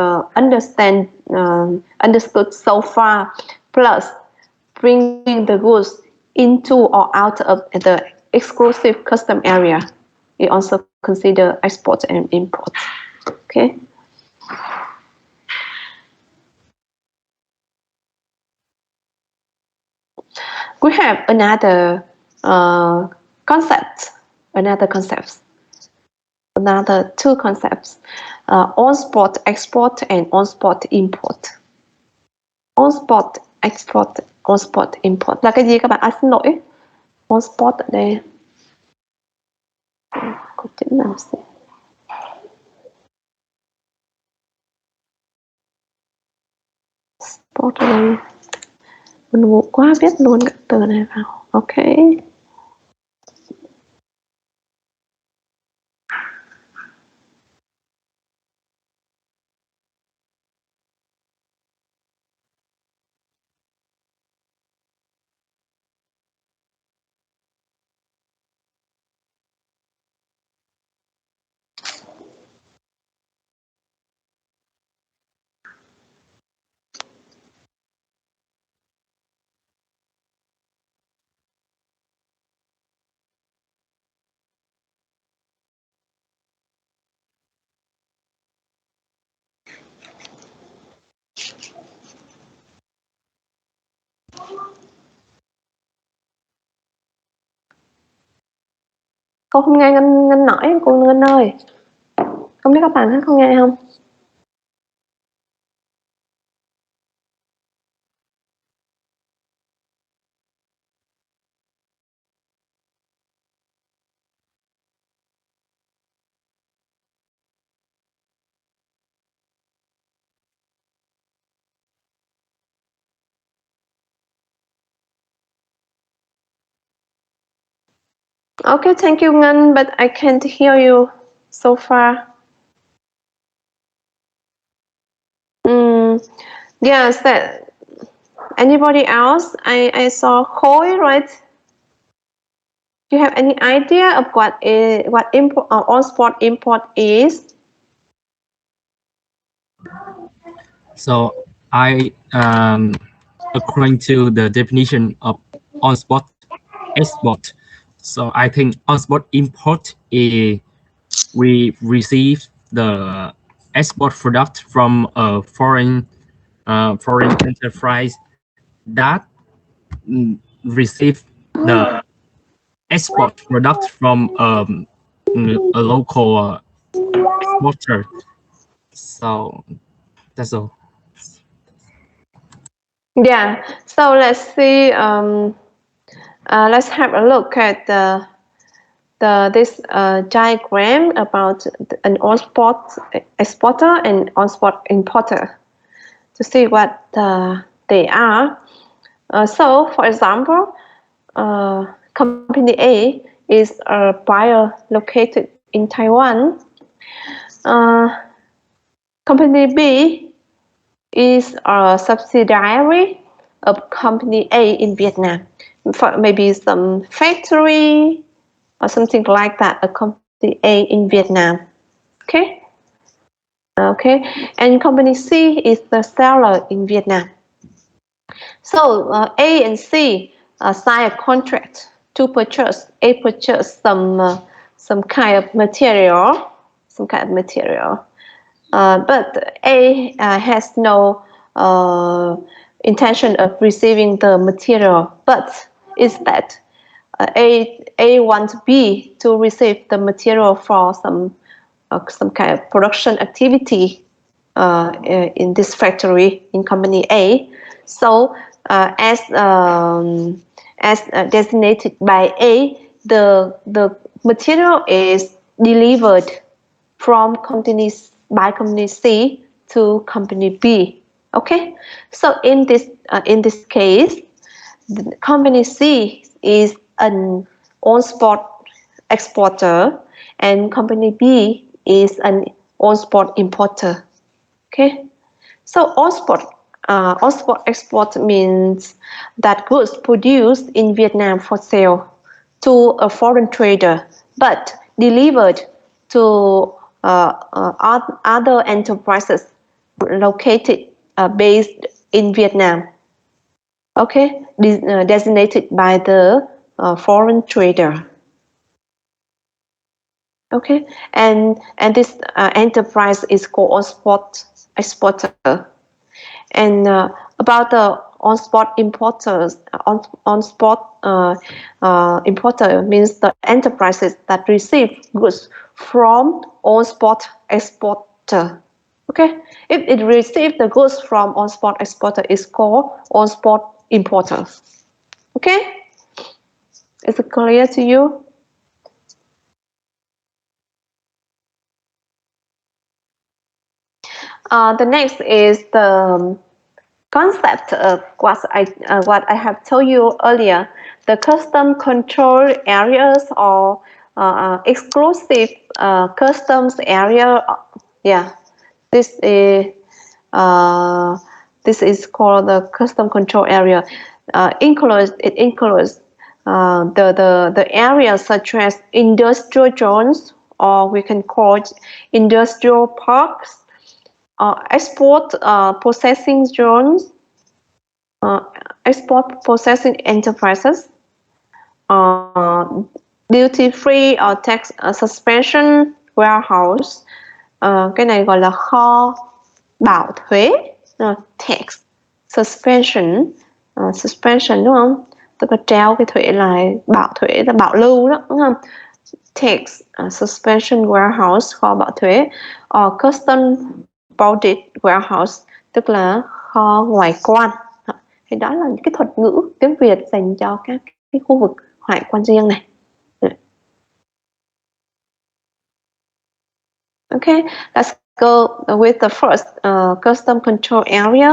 understood so far, plus bringing the goods into or out of the exclusive custom area. We also consider export and import. Okay. We have another two concepts, on-spot export and on-spot import. On-spot export, on-spot import là cái gì các bạn? Xin lỗi, on-spot ở đây có chữ nào export ở đây mình ngu quá biết luôn các từ này vào. Ok. Cô không nghe Ngân nói, cô Ngân ơi. Không biết các bạn khác không nghe không? Okay, thank you, Ngân, but I can't hear you so far. Yes, that anybody else? I saw Khôi, right? Do you have any idea of what import on-spot import is? So according to the definition of on-spot export, so I think on-spot import is we receive the export product from a foreign enterprise that receive the export product from a local exporter. So that's all. Yeah. So let's see. Let's have a look at this diagram about an on-spot exporter and on-spot importer to see what they are. So, for example, company A is a buyer located in Taiwan. Company B is a subsidiary of company A in Vietnam. For maybe some factory or something like that, a company A in Vietnam. Okay. Okay. And company C is the seller in Vietnam. So A and C sign a contract to purchase. A purchase some kind of material, but A has no intention of receiving the material. But is that A wants B to receive the material for some kind of production activity in this factory in company A. So as designated by A, the material is delivered from by company C to company B. Okay, so in this case, the company C is an on-spot exporter and company B is an on-spot importer. Okay, so on-spot export means that goods produced in Vietnam for sale to a foreign trader, but delivered to other enterprises located based in Vietnam. Okay, designated by the foreign trader. Okay, and this enterprise is called on-spot exporter. And about the on-spot importers, on-spot importer means the enterprises that receive goods from on-spot exporter. Okay, if it receives the goods from on-spot exporter, it's called on-spot importer. Okay, is it clear to you? The next is the concept of what I have told you earlier. The custom control areas or exclusive customs area. Yeah, this is called the custom control area. It includes the areas such as industrial zones, or we can call it industrial parks, export processing zones, export processing enterprises, duty free or tax suspension warehouse. Cái này gọi là kho bảo thuế, tax suspension, suspension đúng không? Tức là treo cái thuế lại, bảo thuế là bảo lưu đó, đúng không? Tax suspension warehouse, kho bảo thuế, or custom bounded warehouse, tức là kho ngoại quan. Thì đó là những cái thuật ngữ tiếng Việt dành cho các cái khu vực hải quan riêng này. Okay, let's go with the first custom control area.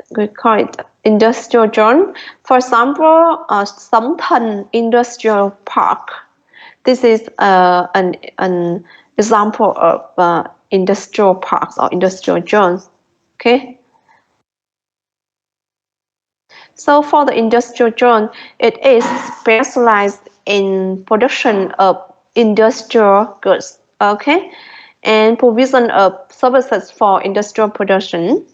We call it industrial zone. For example, Sóng Thần Industrial Park. This is an example of industrial parks or industrial zones. Okay. So for the industrial zone, it is specialized in production of industrial goods, okay, and provision of services for industrial production.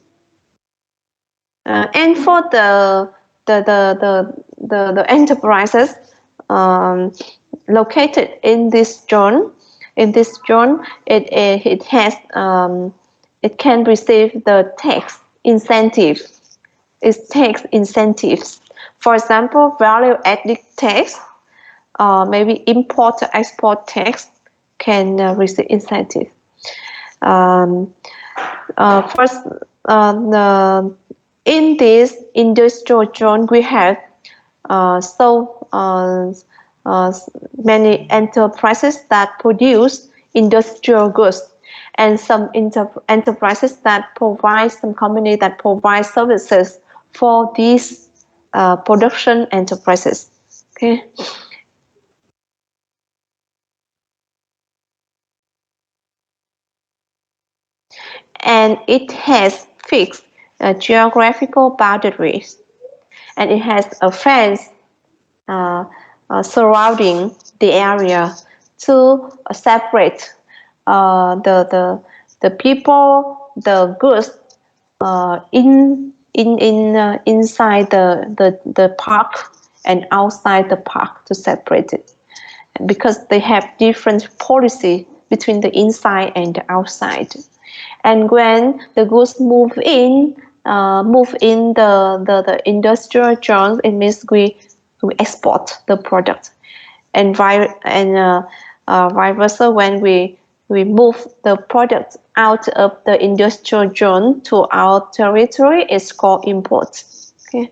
And for the enterprises located in this zone, it has it can receive the tax incentive. It's tax incentives. For example, value-added tax, maybe import-export tax can receive incentive. First, in this industrial zone, we have many enterprises that produce industrial goods, and some enterprises that provide, some companies that provide services for these production enterprises. Okay. And it has fixed geographical boundaries, and it has a fence surrounding the area to separate the people, the goods inside the park and outside the park, to separate it, because they have different policy between the inside and the outside. And when the goods move in the industrial zones, it means we export the product, and vice versa, when we move the product out of the industrial zone to our territory, it's called import. Okay.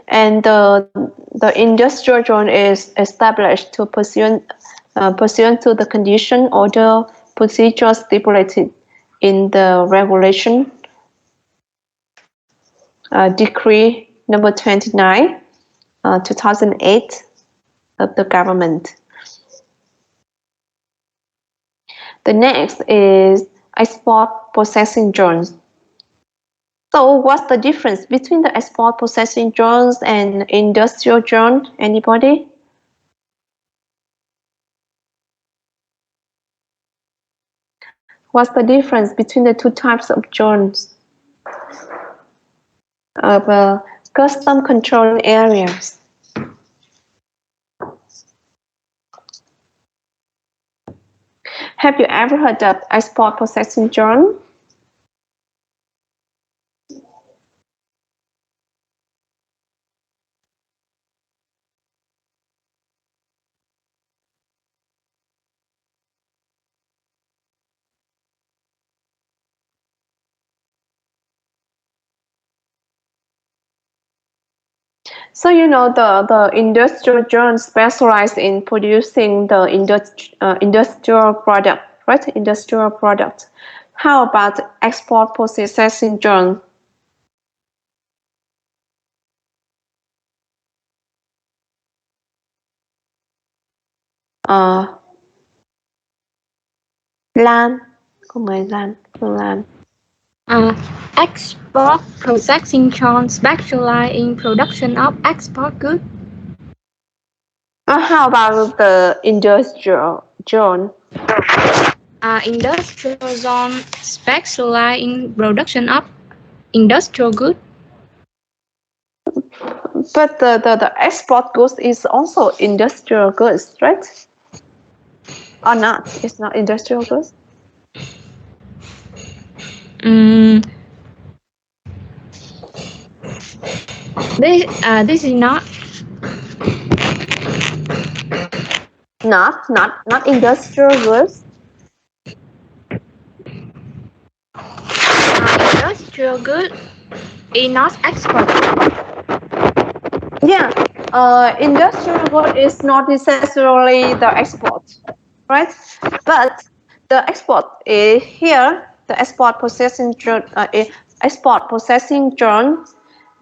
And the industrial zone is established to pursuant to the condition, order, procedure stipulated in the regulation decree number 29 2008 of the government. The next is export processing zones. So what's the difference between the export processing zones and industrial zone? Anybody? What's the difference between the two types of zones of custom control areas? Have you ever heard of export processing zone? So you know the industrial zone specialized in producing the industrial product, right? Industrial product. How about export processing zone? Lan, cô mời Lan, Phương Lan. Export processing zone specialize in production of export goods. How about the industrial zone? Industrial zone specialize in production of industrial goods. But the export goods is also industrial goods, right? Or not? It's not industrial goods? This is not. Not industrial goods. Industrial goods is not export. Yeah, industrial good is not necessarily the export, right? But the export is here. The export processing zone,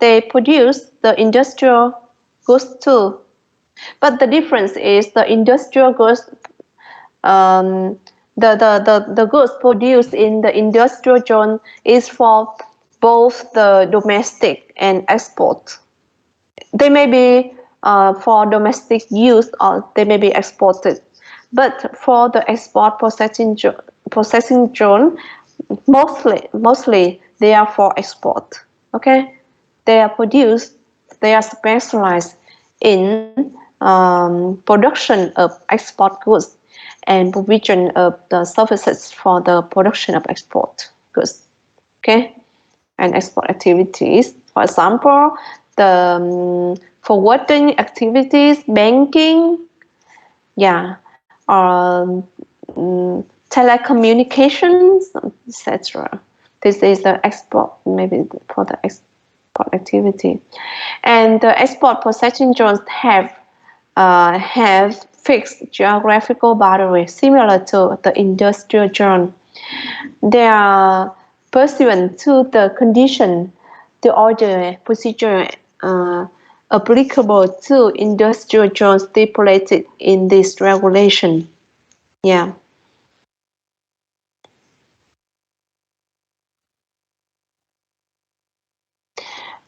they produce the industrial goods too. But the difference is the industrial goods, the goods produced in the industrial zone is for both the domestic and export. They may be for domestic use or they may be exported. But for the export processing zone, mostly they are for export. Okay, they are produced, they are specialized in production of export goods and provision of the services for the production of export goods. Okay, and export activities. For example, the forwarding activities, banking, or telecommunications, etc. This is the export, maybe for the export activity. And the export processing zones have fixed geographical boundaries similar to the industrial zone. They are pursuant to the condition, the order, procedure applicable to industrial zones stipulated in this regulation. Yeah.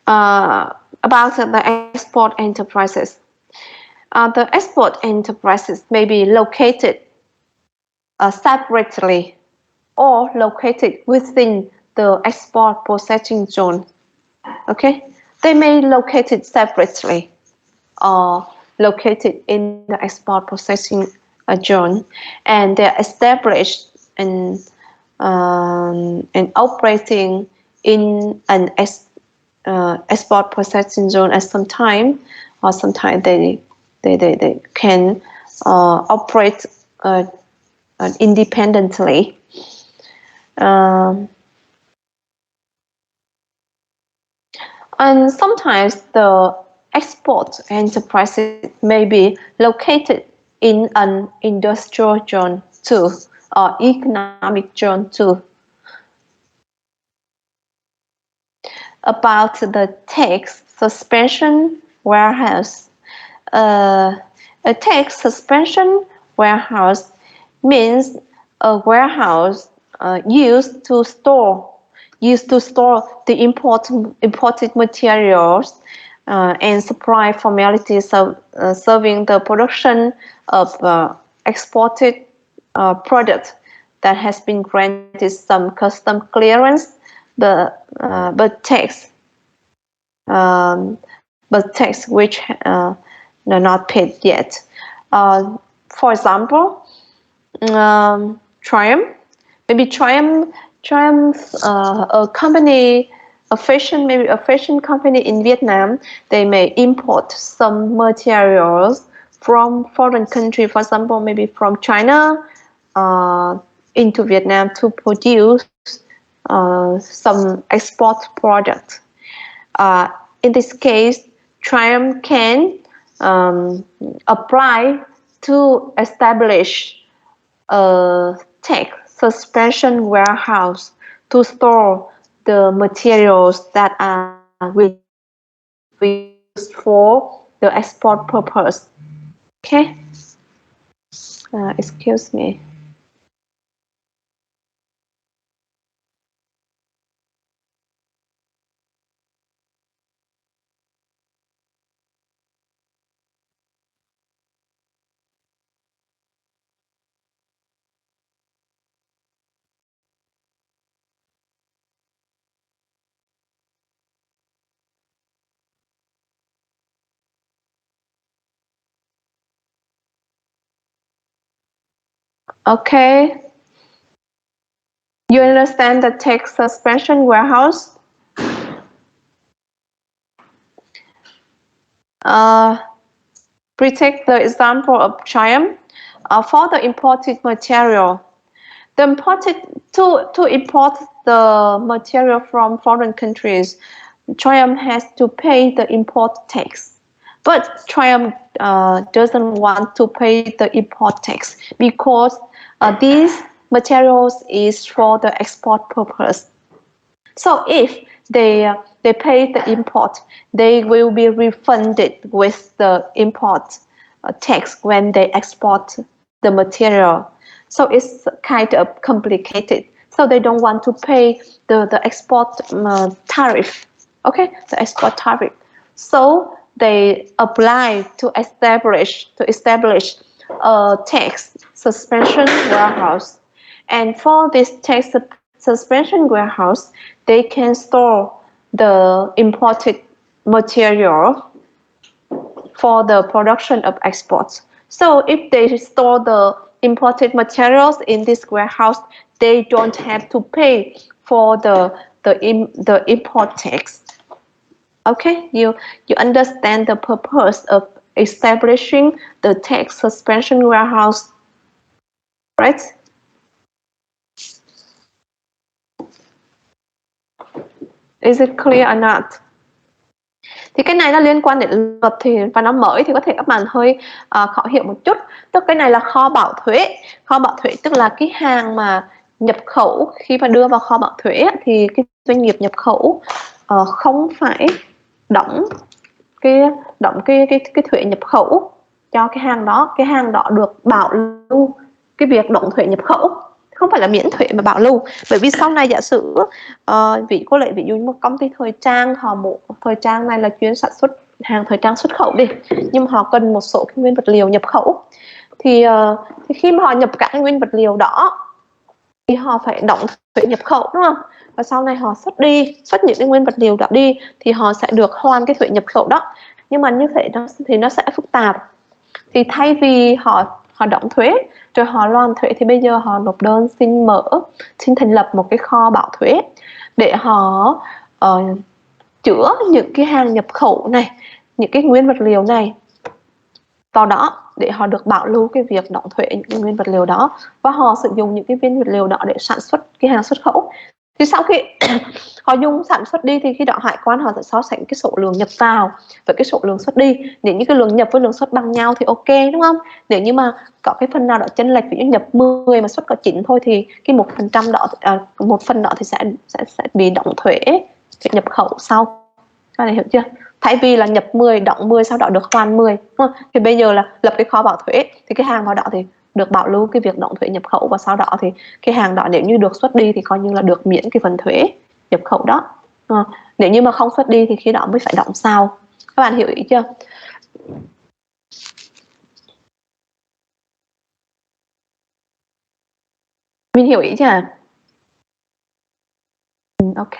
About the export enterprises. The export enterprises may be located separately or located within the export processing zone. Okay, they may located separately or located in the export processing zone, and they're established and operating in an export processing zone at some time, or sometimes they can operate independently. And sometimes the export enterprises may be located in an industrial zone too, or economic zone too. About the tax suspension warehouse. A tax suspension warehouse means a warehouse used to store the imported materials and supply formalities of serving the production of exported product that has been granted some custom clearance, but tax which not paid yet. For example, Triumph, a company, a fashion company in Vietnam, they may import some materials from foreign country, for example, maybe from China, into Vietnam to produce some export product. In this case, Triumph can apply to establish a tax suspension warehouse to store the materials that are used for the export purpose. Okay. Excuse me. Okay. You understand the text suspension warehouse? We take the example of Triumph for the imported material. To import the material from foreign countries, Triumph has to pay the import tax. But Triumph doesn't want to pay the import tax because these materials is for the export purpose. So if they pay the import, they will be refunded with the import tax when they export the material. So it's kind of complicated. So they don't want to pay the export tariff. Okay, the export tariff. So they apply to establish a tax suspension warehouse. And for this tax suspension warehouse, they can store the imported material for the production of exports. So if they store the imported materials in this warehouse, they don't have to pay for the import tax. Okay, you understand the purpose of establishing the tax suspension warehouse, right? Is it clear or not? Thì cái này nó liên quan đến luật và nó mới thì có thể các bạn hơi khó hiểu một chút. Tức cái này là kho bảo thuế. Kho bảo thuế tức là cái hàng mà nhập khẩu khi mà đưa vào kho bảo thuế thì cái doanh nghiệp nhập khẩu không phải đóng cái thuế nhập khẩu cho cái hàng đó được bảo lưu cái việc đóng thuế nhập khẩu, không phải là miễn thuế mà bảo lưu. Bởi vì sau này giả sử ví dụ như một công ty thời trang, thời trang này là chuyên sản xuất hàng thời trang xuất khẩu đi, nhưng mà họ cần một số cái nguyên vật liệu nhập khẩu thì khi mà họ nhập các cái nguyên vật liệu đó thì họ phải đóng thuế nhập khẩu, đúng không? Và sau này họ xuất những cái nguyên vật liệu đó đi thì họ sẽ được hoàn cái thuế nhập khẩu đó. Nhưng mà như thế thì nó sẽ phức tạp. Thì thay vì họ đóng thuế rồi họ loan thuế thì bây giờ họ nộp đơn xin thành lập một cái kho bảo thuế để họ chứa những cái hàng nhập khẩu này, những cái nguyên vật liệu này vào đó để họ được bảo lưu cái việc đóng thuế những cái nguyên vật liệu đó, và họ sử dụng những cái nguyên vật liệu đó để sản xuất cái hàng xuất khẩu. Thì sau khi họ dùng sản xuất đi thì khi đó hải quan họ sẽ so sánh cái số lượng nhập vào với cái số lượng xuất đi. Nếu như cái lượng nhập với lượng xuất bằng nhau thì ok, đúng không? Nếu như mà có cái phần nào đó chênh lệch, ví dụ nhập 10 mà xuất có 9 thôi thì cái 1% đó, một phần đó thì sẽ bị đóng thuế nhập khẩu sau. Các bạn hiểu chưa? Thay vì là nhập 10 đóng 10 sau đó được hoàn 10, đúng không? Thì bây giờ là lập cái kho bảo thuế thì cái hàng vào đó thì được bảo lưu cái việc đóng thuế nhập khẩu, và sau đó thì cái hàng đó nếu như được xuất đi thì coi như là được miễn cái phần thuế nhập khẩu đó. Nếu như mà không xuất đi thì khi đó mới phải đóng sau. Các bạn hiểu ý chưa? Mình hiểu ý chưa? Ok.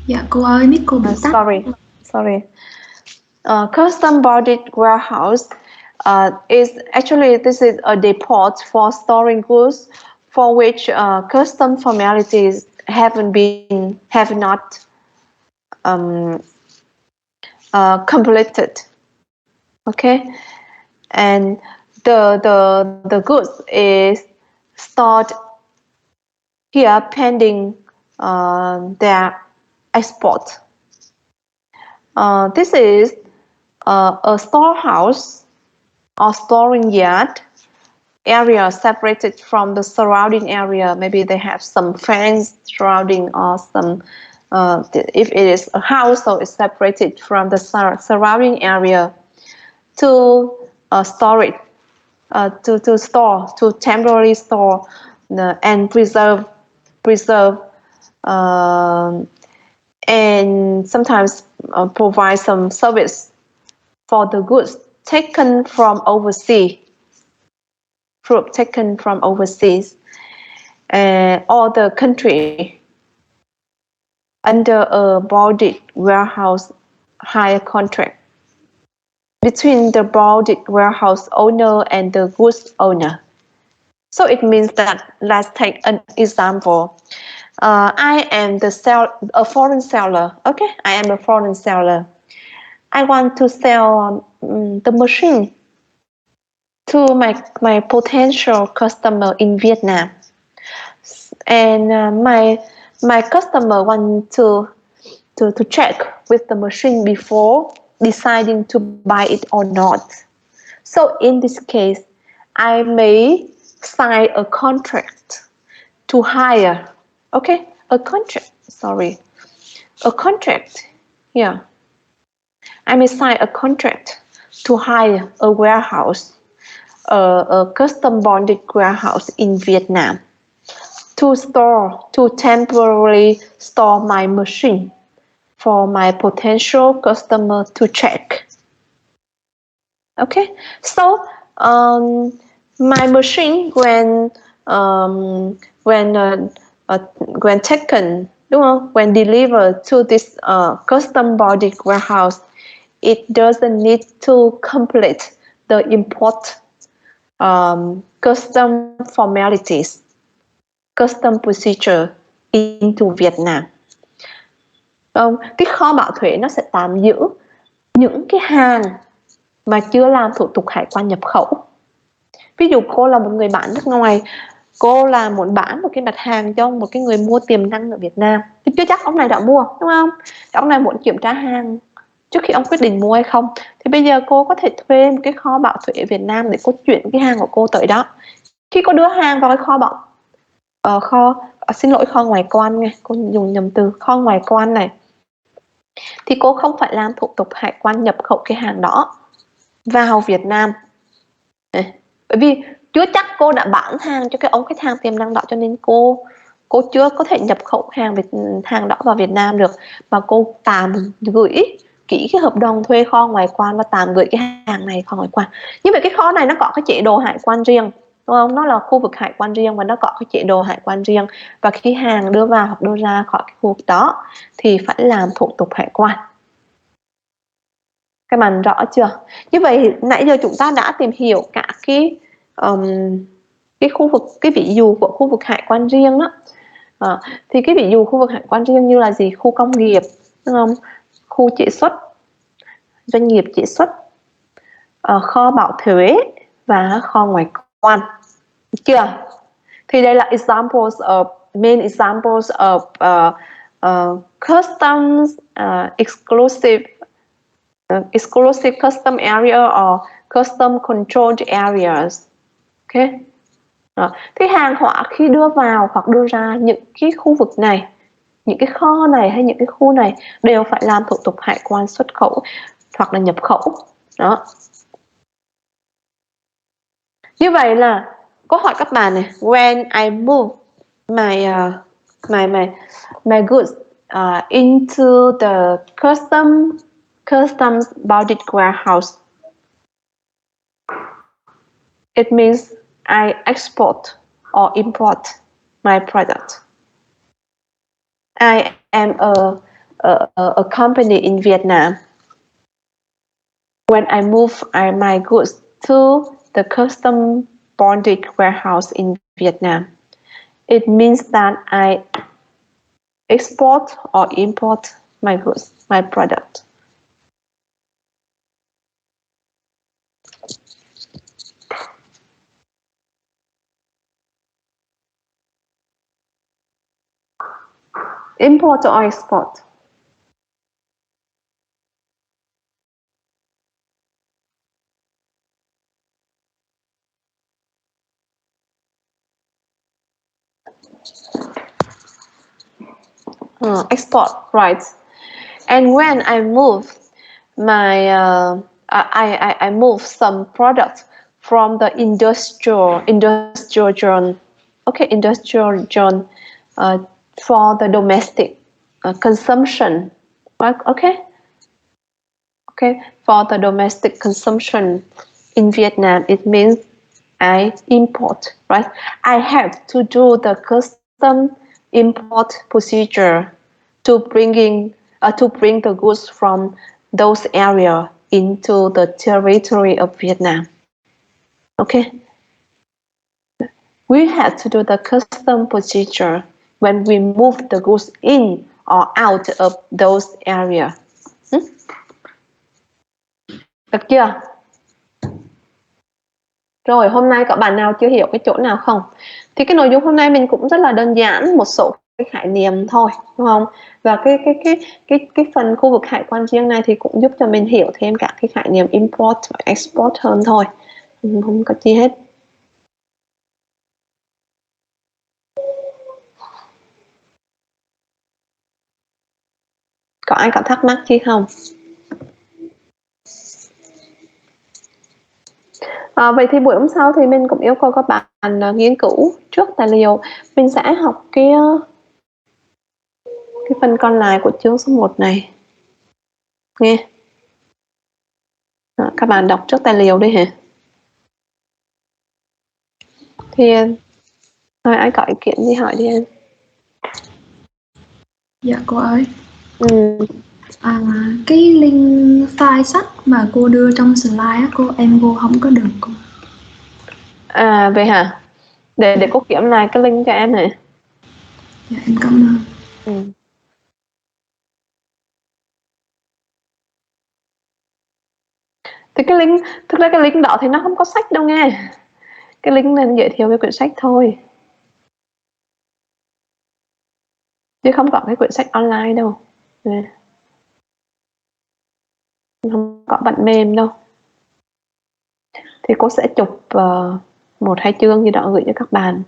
Dạ cô ơi, mic cô bị tắt. Sorry. Custom boarded warehouse this is a depot for storing goods for which custom formalities have not completed. Okay, and the goods is stored here pending their export. This is a storehouse or storing yard area separated from the surrounding area. Maybe they have some fence surrounding, or some if it is a house, so it's separated from the surrounding area to store it, to temporarily store and preserve and sometimes provide some service for the goods taken from overseas, fruit taken from overseas or the country under a bounded warehouse hire contract between the bounded warehouse owner and the goods owner. So it means that, let's take an example. I am a foreign seller. Okay, I am a foreign seller. I want to sell the machine to my potential customer in Vietnam, and my customer want to check with the machine before deciding to buy it or not. So in this case, I may sign a contract to hire. Okay, a contract. Yeah, I may sign a contract to hire a warehouse, a custom bonded warehouse in Vietnam, to temporarily store my machine for my potential customer to check. Okay, so my machine when taken, đúng không? When delivered to this custom bonded warehouse, it doesn't need to complete the import custom formalities, custom procedure into Vietnam. Cái kho bạo thuế nó sẽ tạm giữ những cái hàng mà chưa làm thủ tục hải quan nhập khẩu. Ví dụ cô là một người bán nước ngoài, cô là muốn bán một cái mặt hàng cho một cái người mua tiềm năng ở Việt Nam, thì chưa chắc ông này đã mua, đúng không? Ông này muốn kiểm tra hàng trước khi ông quyết định mua hay không, thì bây giờ cô có thể thuê một cái kho bạo thuế ở Việt Nam để cô chuyển cái hàng của cô tới đó. Khi cô đưa hàng vào cái kho ngoại quan nghe, cô dùng nhầm từ kho ngoại quan này, thì cô không phải làm thủ tục hải quan nhập khẩu cái hàng đó vào Việt Nam. Bởi vì chưa chắc cô đã bán hàng cho cái ông khách hàng tiềm năng đó, cho nên cô chưa có thể nhập khẩu hàng đó vào Việt Nam được, mà cô tạm gửi ký cái hợp đồng thuê kho ngoại quan và tạm gửi cái hàng này kho ngoại quan. Như vậy cái kho này nó có cái chế độ hải quan riêng, đúng không? Nó là khu vực hải quan riêng và nó có cái chế độ hải quan riêng, và khi hàng đưa vào hoặc đưa ra khỏi cái khu vực đó thì phải làm thủ tục hải quan. Các bạn rõ chưa? Như vậy nãy giờ chúng ta đã tìm hiểu cả cái khu vực, cái ví dụ của khu vực hải quan riêng đó. Thì cái ví dụ khu vực hải quan riêng như là gì? Khu công nghiệp, đúng không? Khu chế xuất, doanh nghiệp chế xuất, kho bảo thuế và kho ngoại quan. Được chưa? Thì đây là main examples of customs exclusive custom area or custom controlled areas. Okay. Thì hàng hóa khi đưa vào hoặc đưa ra những cái khu vực này, những cái kho này hay những cái khu này đều phải làm thủ tục hải quan xuất khẩu hoặc là nhập khẩu. Đó. Như vậy là câu hỏi các bạn này, when I move my goods into the customs bounded warehouse, it means I export or import my product. I am a company in Vietnam. When I move my goods to the custom bonded warehouse in Vietnam, it means that I export or import my goods, my product. Import or export? Export, right? And when I move my, I move some products from the industrial zone, okay, industrial zone for the domestic consumption, right? Okay, for the domestic consumption in Vietnam, it means I import, right? I have to do the custom import procedure to bring the goods from those areas into the territory of Vietnam. Okay, we have to do the custom procedure when we move the goods in or out of those areas. Được chưa? Rồi, hôm nay các bạn nào chưa hiểu cái chỗ nào không? Thì cái nội dung hôm nay mình cũng rất là đơn giản, một số cái khái niệm thôi, đúng không? Và cái phần khu vực hải quan riêng này thì cũng giúp cho mình hiểu thêm cả cái khái niệm import và export hơn thôi. Không có chi hết. Có ai có thắc mắc chi không? Vậy thì buổi hôm sau thì mình cũng yêu cầu các bạn nghiên cứu trước tài liệu. Mình sẽ học cái phần còn lại của chương số 1 này. Nghe. Các bạn đọc trước tài liệu đi hả? Thì thôi ai có ý kiến gì hỏi đi em. Dạ cô ơi. Ừ. Cái link file sách mà cô đưa trong slide á cô không có được cô. Vậy hả? Để cô kiểm lại cái link cho em này. Dạ em cảm ơn. Thì cái link, thực ra cái link đó thì nó không có sách đâu nghe. Cái link này giới thiệu về quyển sách thôi, chứ không có cái quyển sách online đâu. Không có bản mềm đâu. Thì cô sẽ chụp 1-2 chương gì đó gửi cho các bạn,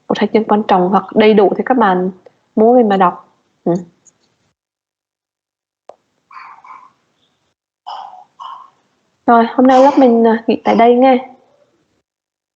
1-2 chương quan trọng hoặc đầy đủ thì các bạn mua về mà đọc. Rồi, hôm nay lớp mình nghỉ tại đây nghe.